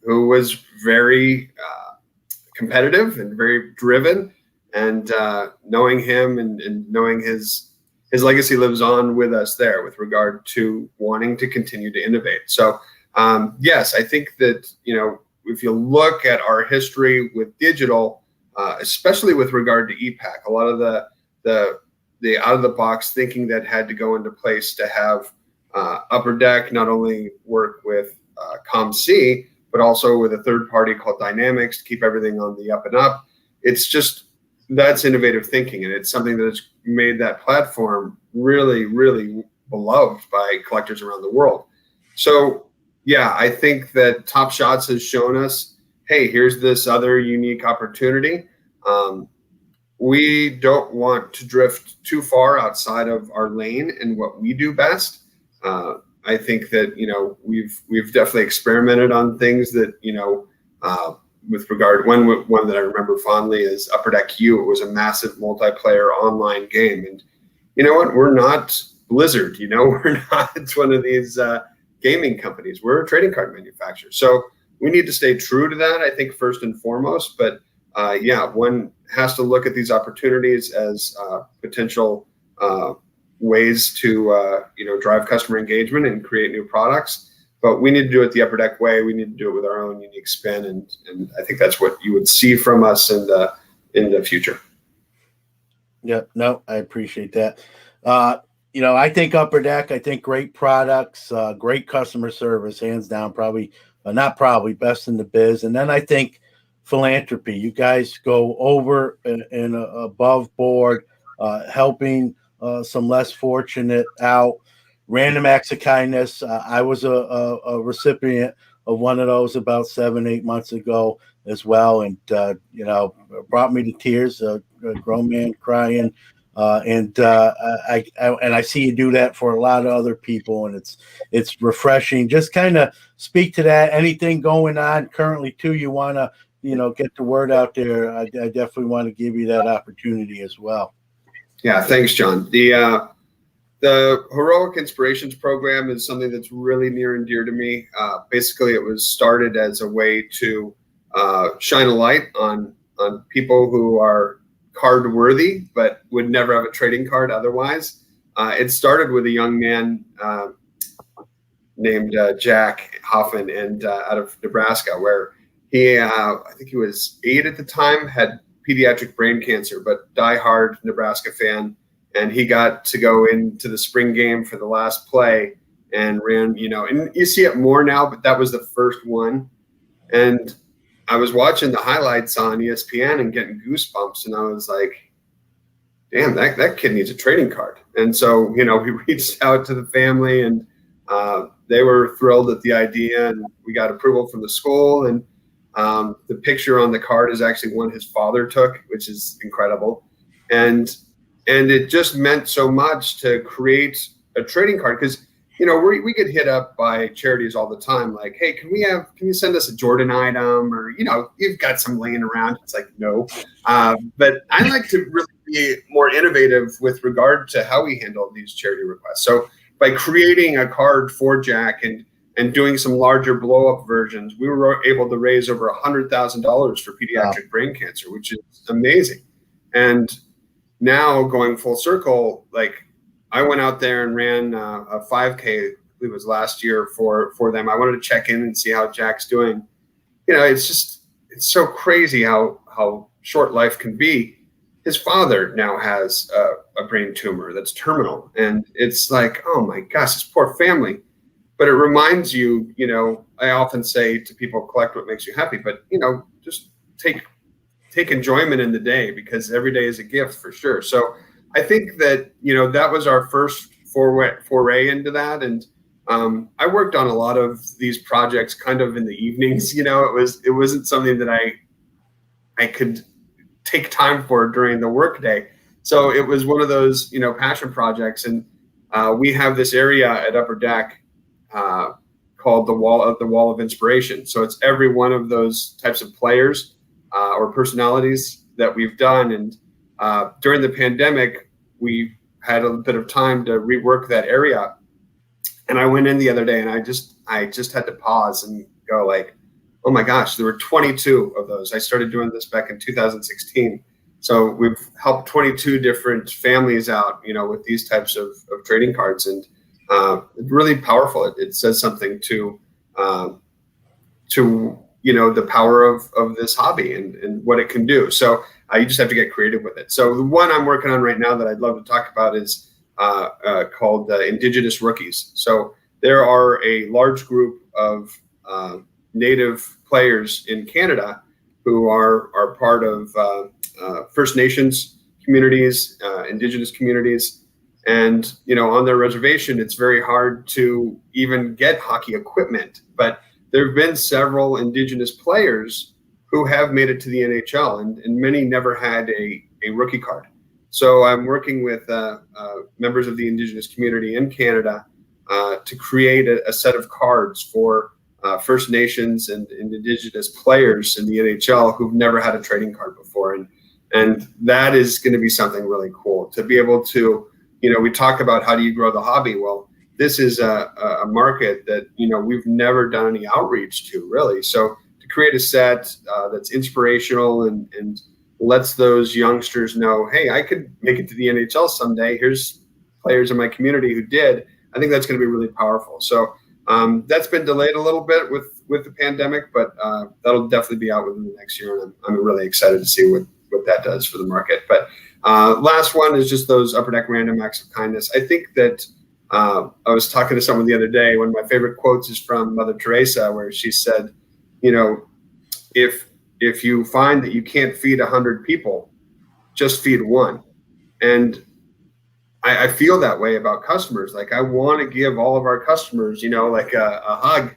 who was very competitive and very driven, and knowing him and knowing his legacy lives on with us there with regard to wanting to continue to innovate. So yes, I think that if you look at our history with digital, especially with regard to EPAC, a lot of the out of the box thinking that had to go into place to have Upper Deck not only work with ComC, but also with a third party called Dynamics to keep everything on the up and up. It's just, that's innovative thinking, and it's something that has made that platform really, really beloved by collectors around the world. So yeah, I think that Top Shots has shown us, hey, here's this other unique opportunity. We don't want to drift too far outside of our lane and what we do best. I think that we've definitely experimented on things that with regard, one that I remember fondly is Upper Deck U. It was a massive multiplayer online game, and you know what? We're not Blizzard. We're not one of these gaming companies. We're a trading card manufacturer, so we need to stay true to that, I think, first and foremost. But yeah, one has to look at these opportunities as potential ways to drive customer engagement and create new products. But we need to do it the Upper Deck way. We need to do it with our own unique spin, and I think that's what you would see from us in the future. Yeah, no, I appreciate that. I think Upper Deck, I think great products, great customer service, hands down, probably, not probably, best in the biz. And then I think philanthropy. You guys go over and above board, helping some less fortunate out. Random acts of kindness. I was a recipient of one of those about 7-8 months ago as well, and brought me to tears. A grown man crying, and I see you do that for a lot of other people, and it's refreshing. Just kind of speak to that. Anything going on currently too? You want to get the word out there? I definitely want to give you that opportunity as well. Yeah, thanks, John. The Heroic Inspirations program is something that's really near and dear to me. Basically, it was started as a way to shine a light on people who are card worthy but would never have a trading card otherwise. It started with a young man named Jack Hoffman and out of Nebraska, where he, I think he was 8 at the time, had pediatric brain cancer, but diehard Nebraska fan. And he got to go into the spring game for the last play and ran, and you see it more now, but that was the first one. And I was watching the highlights on ESPN and getting goosebumps, and I was like, damn, that kid needs a trading card. And so, we reached out to the family, and they were thrilled at the idea, and we got approval from the school. And the picture on the card is actually one his father took, which is incredible. And it just meant so much to create a trading card, because we get hit up by charities all the time, like, hey, can you send us a Jordan item, or you've got some laying around. It's like, no, but I like to really be more innovative with regard to how we handle these charity requests. So by creating a card for Jack and doing some larger blow up versions, we were able to raise over $100,000 for pediatric brain cancer, which is amazing. And now going full circle, like, I went out there and ran a 5K believe it was last year for them. I wanted to check in and see how Jack's doing. It's so crazy how short life can be. His father now has a brain tumor that's terminal, and it's like, oh my gosh, this poor family. But it reminds you, I often say to people, collect what makes you happy, but just take enjoyment in the day, because every day is a gift for sure. So I think that that was our first foray into that, and I worked on a lot of these projects kind of in the evenings. It wasn't something that I could take time for during the workday. So it was one of those passion projects, and we have this area at Upper Deck called the Wall of Inspiration. So it's every one of those types of players or personalities that we've done. And during the pandemic, we had a bit of time to rework that area. And I went in the other day, and I just had to pause and go like, oh my gosh, there were 22 of those. I started doing this back in 2016. So we've helped 22 different families out, with these types of trading cards, and it's really powerful. It says something to the power of this hobby and what it can do. So you just have to get creative with it. So the one I'm working on right now that I'd love to talk about is called Indigenous Rookies. So there are a large group of Native players in Canada who are part of First Nations communities, Indigenous communities. And, on their reservation, it's very hard to even get hockey equipment. But there have been several Indigenous players who have made it to the NHL, and many never had a rookie card. So I'm working with members of the Indigenous community in Canada to create a set of cards for First Nations and Indigenous players in the NHL who've never had a trading card before. And that is going to be something really cool to be able to, we talk about how do you grow the hobby? Well, this is a market that, we've never done any outreach to, really. So to create a set that's inspirational and lets those youngsters know, hey, I could make it to the NHL someday. Here's players in my community who did. I think that's going to be really powerful. So that's been delayed a little bit with the pandemic, but that'll definitely be out within the next year. And I'm really excited to see what that does for the market. But last one is just those Upper Deck random acts of kindness. I think that I was talking to someone the other day. One of my favorite quotes is from Mother Teresa, where she said, if you find that you can't feed 100 people, just feed one. And I feel that way about customers. Like, I want to give all of our customers, like a hug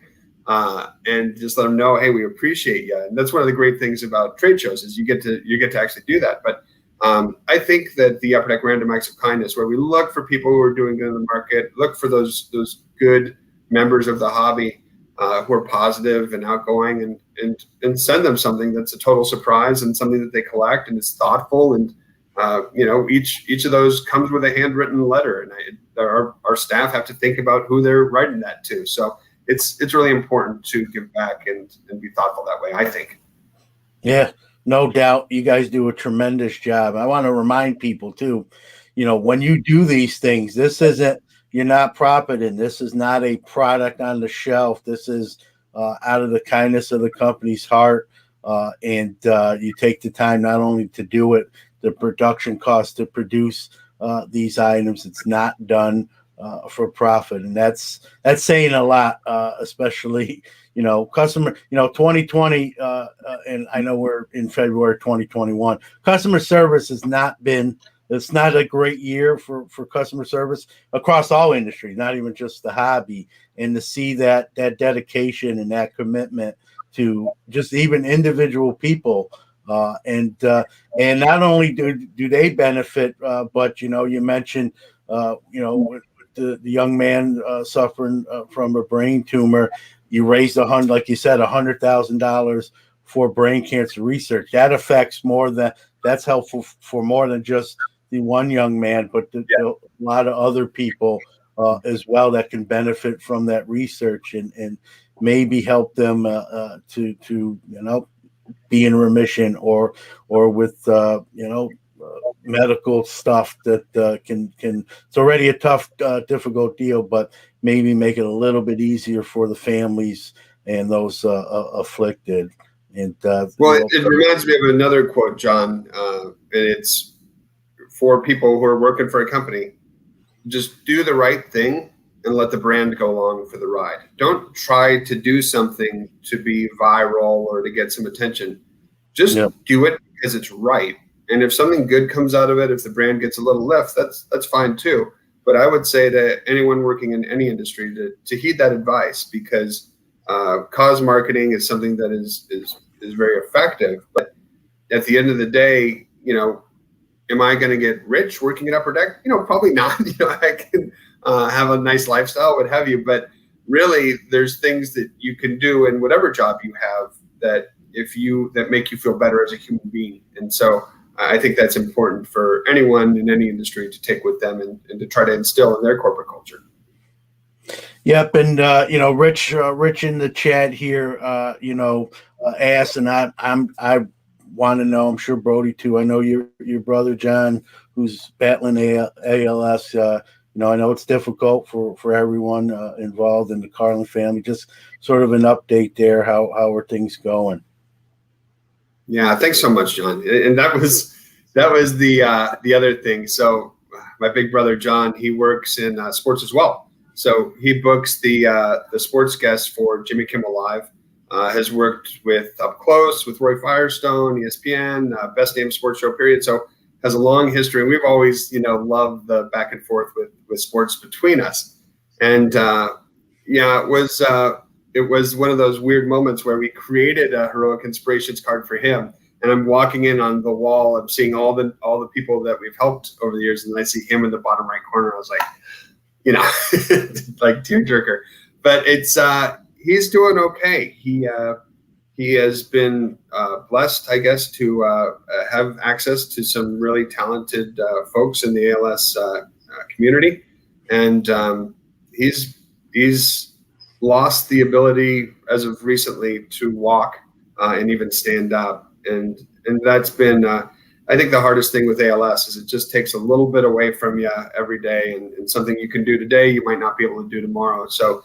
and just let them know, hey, we appreciate you. And that's one of the great things about trade shows is you get to actually do that. But I think that the Upper Deck Random Acts of Kindness, where we look for people who are doing good in the market, look for those good members of the hobby who are positive and outgoing, and send them something that's a total surprise and something that they collect and is thoughtful. And each of those comes with a handwritten letter, and our staff have to think about who they're writing that to. So it's really important to give back and be thoughtful that way, I think. Yeah, no doubt. You guys do a tremendous job. I want to remind people too, when you do these things, you're not profiting. This is not a product on the shelf. This is out of the kindness of the company's heart. And you take the time not only to do it, the production cost to produce these items. It's not done for profit. And that's saying a lot, especially, customer, 2020, and I know we're in February 2021. Customer service has not been, it's not a great year for customer service across all industries, not even just the hobby. And to see that dedication and that commitment to just even individual people, and not only do they benefit, but you mentioned with the young man suffering from a brain tumor, you raised like you said, $100,000 for brain cancer research. That affects that's helpful for more than just the one young man, but a lot of other people as well that can benefit from that research and maybe help them to be in remission or with medical stuff that can it's already a tough difficult deal, but maybe make it a little bit easier for the families and those afflicted. And well, it reminds me of another quote, John, and it's for people who are working for a company: just do the right thing and let the brand go along for the ride. Don't try to do something to be viral or to get some attention. Just do it because it's right. And if something good comes out of it, if the brand gets a little lift, that's fine too. But I would say to anyone working in any industry to heed that advice, because cause marketing is something that is very effective. But at the end of the day, am I going to get rich working at Upper Deck? Probably not. I can have a nice lifestyle, what have you. But really, there's things that you can do in whatever job you have that make you feel better as a human being. And so I think that's important for anyone in any industry to take with them and to try to instill in their corporate culture. Yep, and Rich in the chat here, asked, and I want to know. I'm sure Brody too. I know your brother John, who's battling ALS. I know it's difficult for everyone involved in the Carlin family. Just sort of an update there. How are things going? Yeah, thanks so much, John. And that was the other thing. So my big brother John, he works in sports as well. So he books the sports guests for Jimmy Kimmel Live. Has worked with Up Close with Roy Firestone, ESPN, Best Damn Sports Show, period. So has a long history. And we've always, loved the back and forth with sports between us. And it was one of those weird moments where we created a Heroic Inspirations card for him. And I'm walking in on the wall. I'm seeing all the people that we've helped over the years. And I see him in the bottom right corner. I was like, like tearjerker. But it's, he's doing okay. He has been blessed, I guess, to have access to some really talented folks in the ALS community. And he's lost the ability as of recently to walk and even stand up. And that's been, I think, the hardest thing with ALS is it just takes a little bit away from you every day, and something you can do today, you might not be able to do tomorrow. So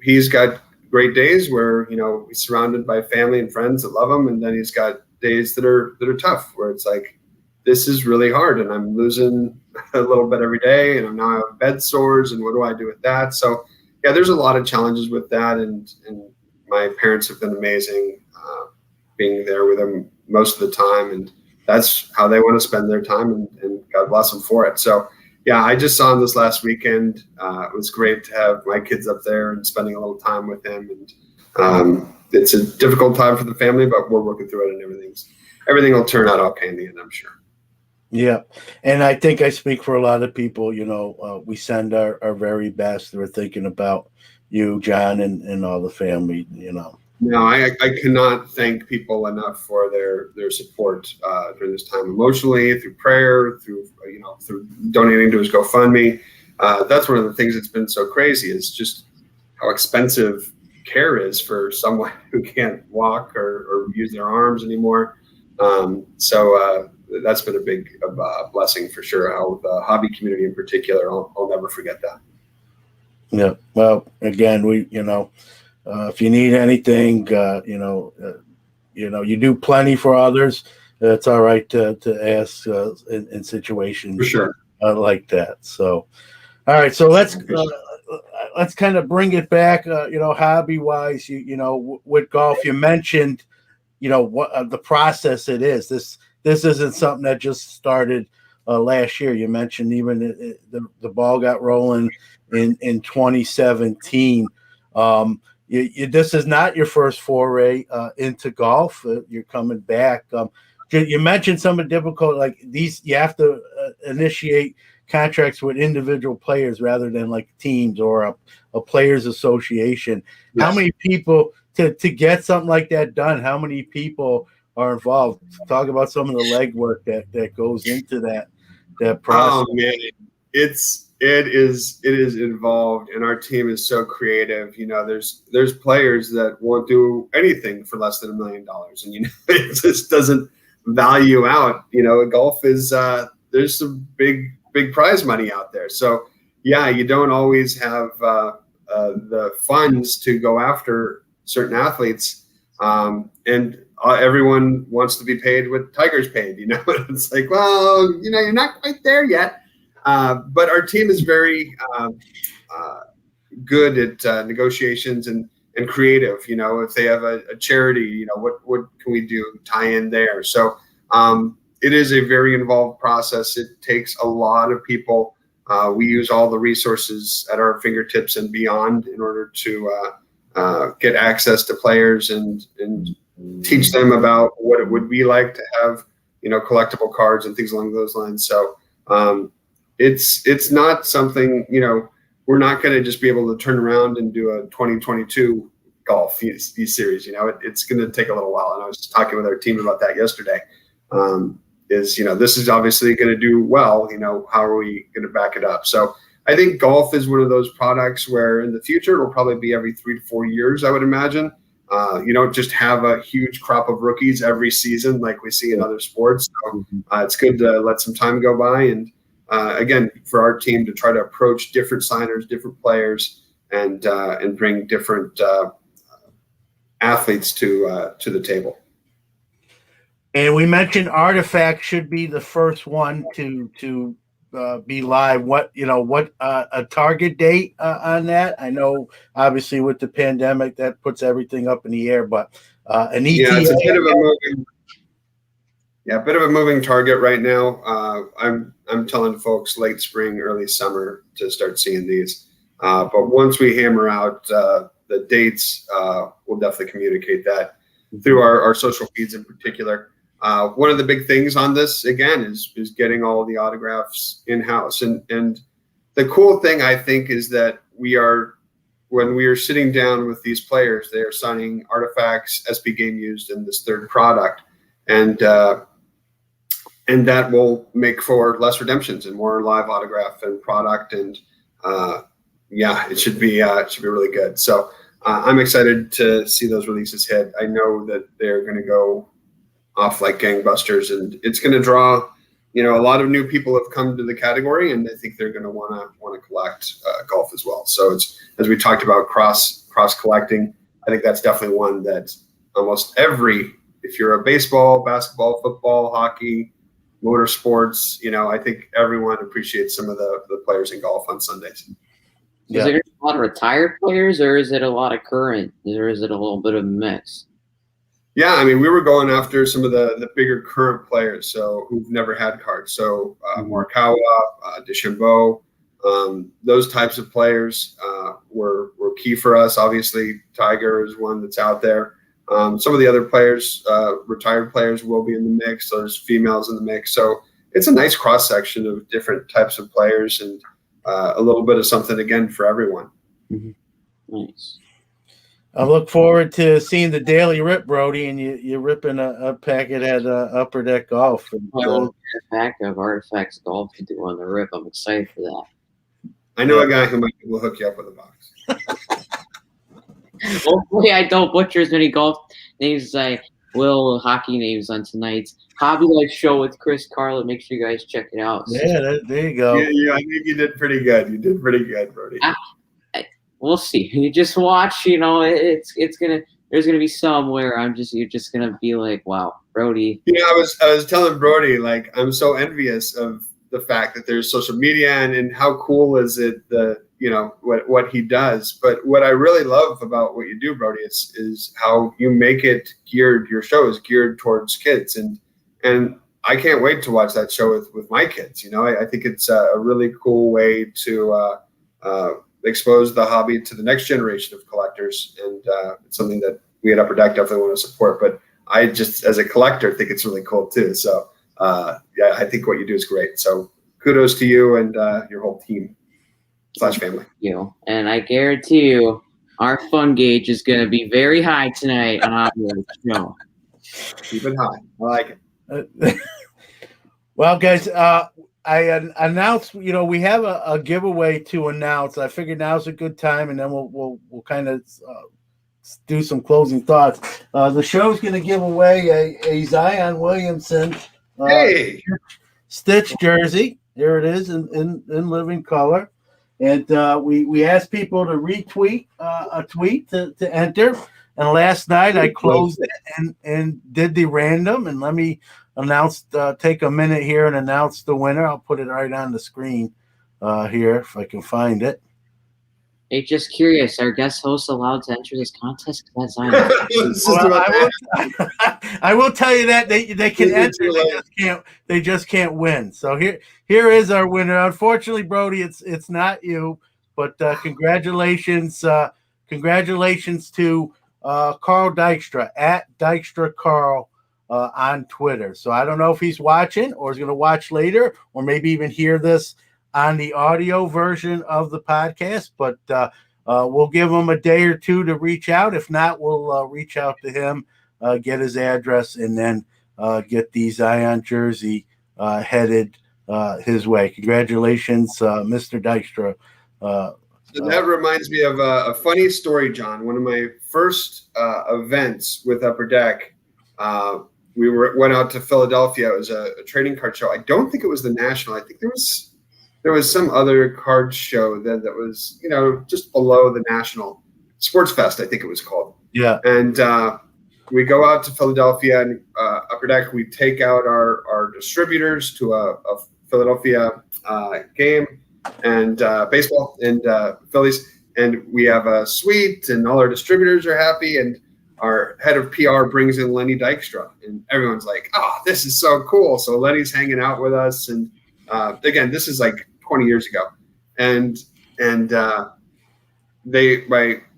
he's got great days where, he's surrounded by family and friends that love him. And then he's got days that are tough, where it's like, this is really hard and I'm losing a little bit every day. And now I have bed sores, and what do I do with that? So yeah, there's a lot of challenges with that. And my parents have been amazing, being there with him most of the time. And that's how they want to spend their time, and God bless them for it. So yeah, I just saw him this last weekend. It was great to have my kids up there and spending a little time with him. And it's a difficult time for the family, but we're working through it, and everything will turn out okay in the end, I'm sure. Yeah. And I think I speak for a lot of people, we send our very best. We're thinking about you, John, and all the family, No, I cannot thank people enough for their support during this time, emotionally, through prayer, through donating to his GoFundMe. That's one of the things that's been so crazy, is just how expensive care is for someone who can't walk or use their arms anymore. So that's been a big blessing for sure. How the hobby community in particular, I'll never forget that. Yeah. Well, again, if you need anything, you do plenty for others. It's all right to ask in situations for sure like that. So, all right. So let's kind of bring it back. Hobby wise, with golf, you mentioned, what the process it is. This isn't something that just started last year. You mentioned even the ball got rolling in 2017. This is not your first foray into golf. You're coming back. You mentioned some of the difficult, like these. You have to initiate contracts with individual players rather than like teams or a players association. Yes. How many people to get something like that done? How many people are involved? Talk about some of the legwork that goes into that process. Oh man, it is involved, and our team is so creative. There's players that won't do anything for less than $1 million, and it just doesn't value out. Golf is there's some big prize money out there, so yeah, you don't always have the funds to go after certain athletes, and everyone wants to be paid what Tiger's paid. It's like, well, you're not quite there yet. But our team is very good at negotiations and creative. If they have a charity, what can we do tie in there? So it is a very involved process. It takes a lot of people. We use all the resources at our fingertips and beyond in order to get access to players and teach them about what it would be like to have collectible cards and things along those lines. So it's not something, we're not going to just be able to turn around and do a 2022 golf series. It's going to take a little while. And I was talking with our team about that yesterday. This is obviously going to do well. How are we going to back it up? So I think golf is one of those products where in the future it'll probably be every 3 to 4 years, I would imagine. You don't just have a huge crop of rookies every season like we see in other sports. So it's good to let some time go by, and again, for our team to try to approach different signers, different players, and bring different athletes to the table. And we mentioned Artifact should be the first one to be live. What a target date on that? I know obviously with the pandemic that puts everything up in the air, but an ETA. Yeah, it's a bit of a moving target right now. I'm telling folks late spring, early summer to start seeing these. But once we hammer out the dates, we'll definitely communicate that through our social feeds in particular. One of the big things on this, again, is getting all of the autographs in-house. And the cool thing, I think, is that when we are sitting down with these players, they are signing artifacts, SP Game Used, in this third product. And that will make for less redemptions and more live autograph and product. And it should be really good. So I'm excited to see those releases hit. I know that they're going to go off like gangbusters, and it's going to draw, a lot of new people have come to the category, and I think they're going to want to collect golf as well. So it's, as we talked about, cross collecting. I think that's definitely one that almost if you're a baseball, basketball, football, hockey, motorsports, I think everyone appreciates some of the players in golf on Sundays. Yeah. Is there a lot of retired players, or is it a lot of current, or is it a little bit of a mix? Yeah, I mean, we were going after some of the bigger current players, so who've never had cards. So Morikawa, DeChambeau, those types of players were key for us. Obviously, Tiger is one that's out there. Some of the other players, retired players, will be in the mix. There's females in the mix. So it's a nice cross-section of different types of players, and a little bit of something, again, for everyone. Mm-hmm. Nice. I look forward to seeing the daily rip, Brody, and you're ripping a packet at Upper Deck Golf. And, a pack of artifacts golf to do on the rip. I'm excited for that. I know a guy who might will hook you up with a box. Hopefully, I don't butcher as many golf names as I will hockey names on tonight's Hobby Life show with Chris Carlin. Make sure you guys check it out. Yeah, there you go. Yeah, I think you did pretty good. You did pretty good, Brody. We'll see. You just watch. It's gonna. There's gonna be some where you're just gonna be like, wow, Brody. Yeah, I was telling Brody, like, I'm so envious of the fact that there's social media and how cool is it what he does. But what I really love about what you do, Brody, is how you make it geared. Your show is geared towards kids, and I can't wait to watch that show with my kids. I think it's a really cool way to expose the hobby to the next generation of collectors, and it's something that we at Upper Deck definitely want to support. But I just, as a collector, think it's really cool too. So I think what you do is great. So kudos to you and your whole team / family. And I guarantee you, our fun gauge is going to be very high tonight on Hobby Life show. Keep it high. I like it. Well, guys, I announced, we have a giveaway to announce. I figured now's a good time, and then we'll kind of do some closing thoughts. The show's going to give away a Zion Williamson Stitch jersey. There it is in living color. And we asked people to retweet a tweet to enter. And last night I closed it and did the random. And let me take a minute here and announce the winner. I'll put it right on the screen here if I can find it. Hey, just curious, are guest hosts allowed to enter this contest? That's I will tell you that they can enter, they just can't win. So here is our winner. Unfortunately, Brody, it's not you, but congratulations to Carl Dykstra at Dykstra Carl on Twitter. So I don't know if he's watching or is going to watch later, or maybe even hear this on the audio version of the podcast, but we'll give him a day or two to reach out. If not, we'll reach out to him, get his address, and then get the Zion jersey headed his way. Congratulations, Mr. Dykstra. That reminds me of a funny story, John. One of my first events with Upper Deck, we went out to Philadelphia. It was a trading card show. I don't think it was the National. I think there was some other card show that was, just below the National Sports Fest, I think it was called. Yeah. And we go out to Philadelphia and Upper Deck. We take out our distributors to a Philadelphia game and baseball and Phillies. And we have a suite and all our distributors are happy. And our head of PR brings in Lenny Dykstra. And everyone's like, oh, this is so cool. So Lenny's hanging out with us. And again, this is like 20 years ago, and the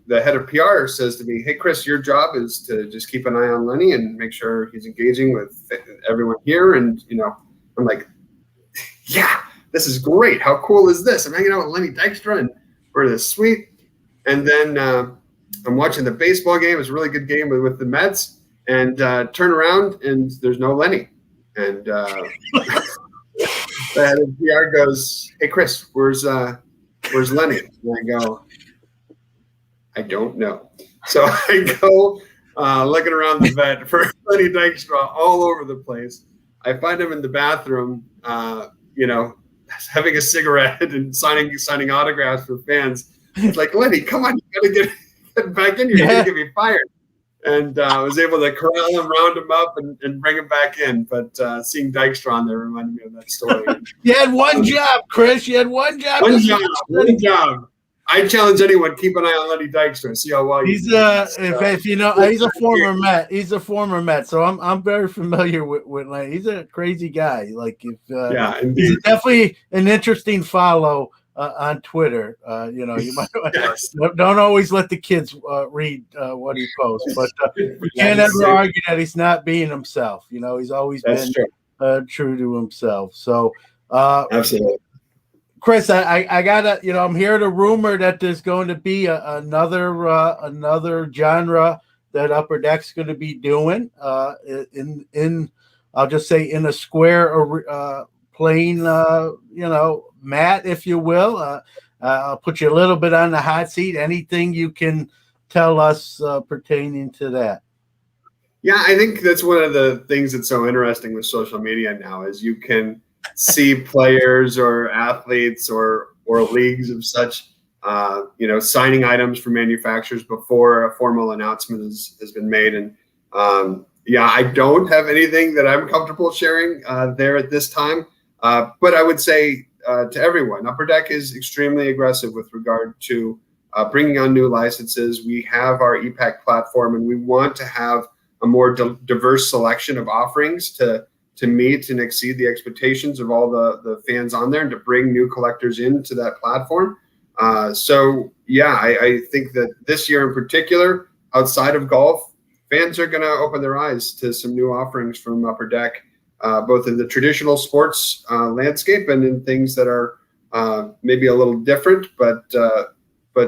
head of PR says to me, "Hey, Chris, your job is to just keep an eye on Lenny and make sure he's engaging with everyone here." And I'm like, "Yeah, this is great. How cool is this? I'm hanging out with Lenny Dykstra and we're in this suite." And then I'm watching the baseball game. It was a really good game with the Mets, and turn around and there's no Lenny, and the head of PR goes, "Hey, Chris, where's Lenny?" And I go, "I don't know." So I go looking around the vet for Lenny Dykstra all over the place. I find him in the bathroom, having a cigarette and signing autographs for fans. It's like, "Lenny, come on, you gotta get back in here. You're gonna get me fired." And I was able to corral him, round him up, and bring him back in. But seeing Dykstra on there reminded me of that story. You had one job, Chris. You had one job. One job. I challenge anyone, keep an eye on Lenny Dykstra. See how well he's he's a former Met. He's a former Met, so I'm very familiar with Lenny. He's a crazy guy. Like he's definitely an interesting follow. On Twitter, you might don't always let the kids read what he posts, but you can't ever argue that he's not being himself. He's always been true to himself. So, absolutely, Chris, I gotta, I'm hearing a rumor that there's going to be another genre that Upper Deck's going to be doing in I'll just say in a square playing, Matt, if you will. I'll put you a little bit on the hot seat. Anything you can tell us pertaining to that? Yeah, I think that's one of the things that's so interesting with social media now is you can see players or athletes or leagues of such, signing items for manufacturers before a formal announcement has been made. And I don't have anything that I'm comfortable sharing there at this time. But I would say to everyone, Upper Deck is extremely aggressive with regard to bringing on new licenses. We have our EPAC platform, and we want to have a more diverse selection of offerings to meet and exceed the expectations of all the fans on there and to bring new collectors into that platform. I think that this year in particular, outside of golf, fans are going to open their eyes to some new offerings from Upper Deck. Both in the traditional sports landscape and in things that are maybe a little different, but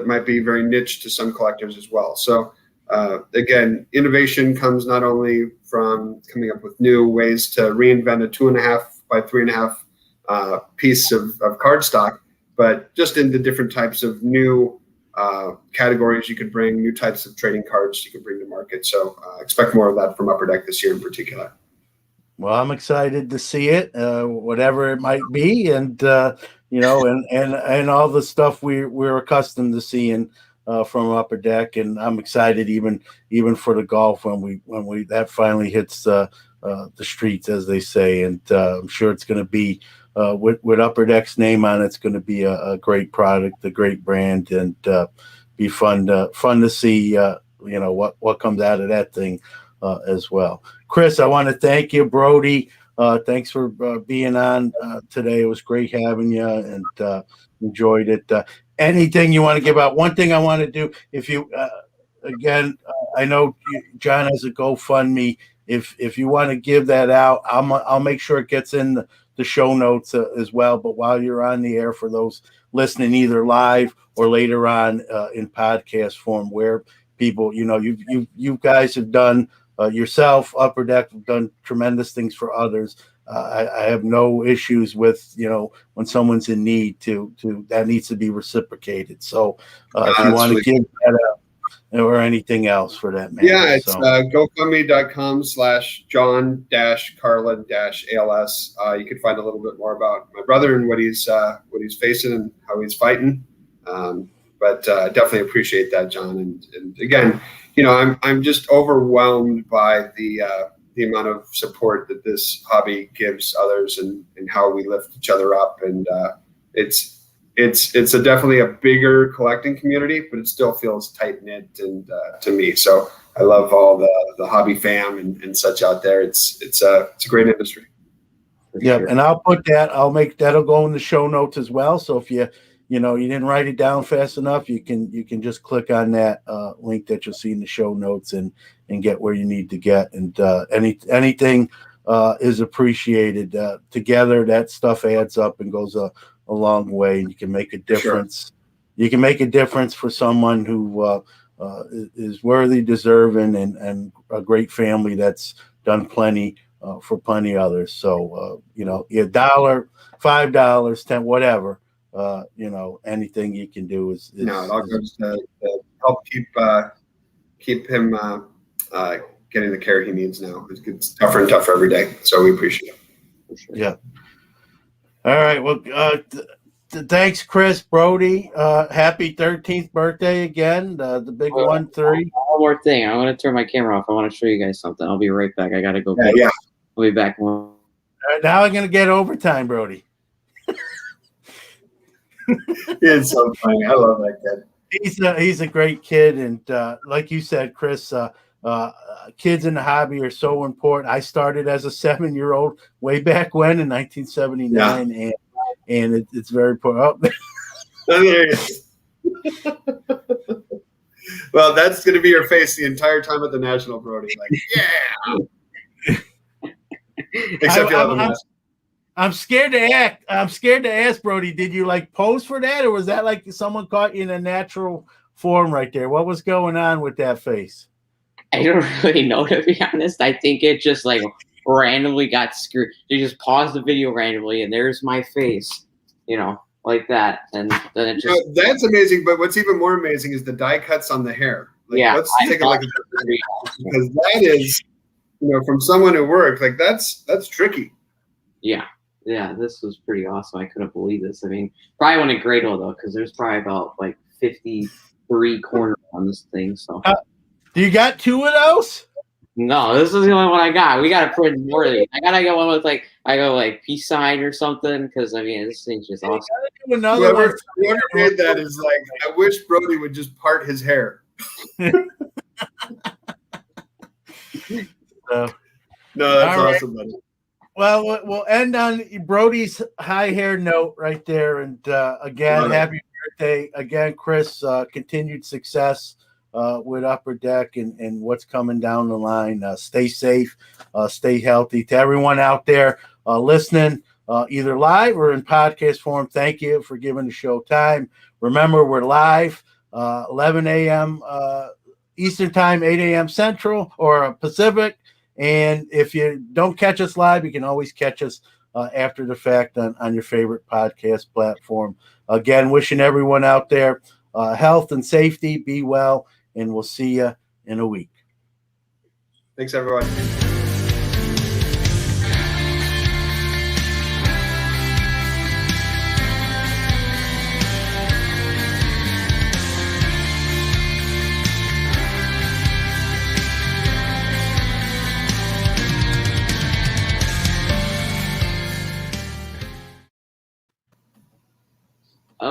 might be very niche to some collectors as well. So again, innovation comes not only from coming up with new ways to reinvent a 2.5 by 3.5 piece of cardstock, but just in the different types of new categories you could bring, new types of trading cards you could bring to market. So expect more of that from Upper Deck this year in particular. Well, I'm excited to see it, whatever it might be. And, and all the stuff we're accustomed to seeing from Upper Deck, and I'm excited even for the golf when that finally hits the streets, as they say, and I'm sure it's going to be with Upper Deck's name on it. It's going to be a great product, a great brand, and be fun to see what comes out of that thing as well. Chris, I want to thank you. Brody, thanks for being on today. It was great having you, and enjoyed it. Anything you want to give out? One thing I want to do, if you again, I know John has a GoFundMe. If you want to give that out, I'll make sure it gets in the show notes as well. But while you're on the air, for those listening either live or later on in podcast form, where people, you guys have done yourself, Upper Deck, have done tremendous things for others. I have no issues with when someone's in need to that needs to be reciprocated. So if you want to give that up or anything else for that matter. Yeah, it's GoFundMe.com/John-Carlin-ALS. You can find a little bit more about my brother and what he's facing and how he's fighting. But definitely appreciate that, John. And again, I'm just overwhelmed by the amount of support that this hobby gives others and how we lift each other up. And it's definitely a bigger collecting community, but it still feels tight knit and to me. So I love all the hobby fam and such out there. It's a great industry. Yeah, sure. And that'll go in the show notes as well. So if you didn't write it down fast enough, you can just click on that link that you'll see in the show notes and get where you need to get. And anything is appreciated. Together, that stuff adds up and goes a long way, and you can make a difference. Sure. You can make a difference for someone who is worthy, deserving, and a great family that's done plenty for plenty others. So $1, $5, $10, whatever. Anything you can do is it all goes to help keep him getting the care he needs now. It's tougher and tougher every day, so we appreciate it. Yeah. All right. Well, thanks, Chris. Brody. Happy 13th birthday again. The big 1-3. One more thing. I want to turn my camera off. I want to show you guys something. I'll be right back. I gotta go. Yeah. I'll be back. All right, now I'm gonna get overtime, Brody. It's so funny. I love that kid. He's a great kid, and like you said, Chris, kids in the hobby are so important. I started as a 7-year-old way back when in 1979, and it's very important. Oh, there it is. Well, that's going to be your face the entire time at the National, Brody. Like, yeah. Except you have a mask. I'm scared to ask, Brody, did you pose for that, or was that someone caught you in a natural form right there? What was going on with that face? I don't really know, to be honest. I think it just randomly got screwed. They just paused the video randomly, and there's my face, like that. And then it just. That's amazing. But what's even more amazing is the die cuts on the hair. Let's take a look at that, because that is, from someone who worked, that's tricky. Yeah. Yeah, this was pretty awesome. I couldn't believe this. I mean, probably won a Grado though, because there's probably about 53 corners on this thing. So, do you got 2 of those? No, this is the only one I got. We got to print more of these. I gotta get one with peace sign or something, because this thing's just awesome. Whoever made that is I wish Brody would just part his hair. No, that's awesome, buddy. Well, we'll end on Brody's high hair note right there. And again, happy birthday again, Chris. Continued success with Upper Deck and what's coming down the line. Stay safe, stay healthy. To everyone out there listening, either live or in podcast form, thank you for giving the show time. Remember, we're live 11 a.m. Eastern Time, 8 a.m. Central or Pacific. And if you don't catch us live, you can always catch us after the fact on your favorite podcast platform. Again, wishing everyone out there health and safety. Be well, and we'll see you in a week. Thanks, everyone.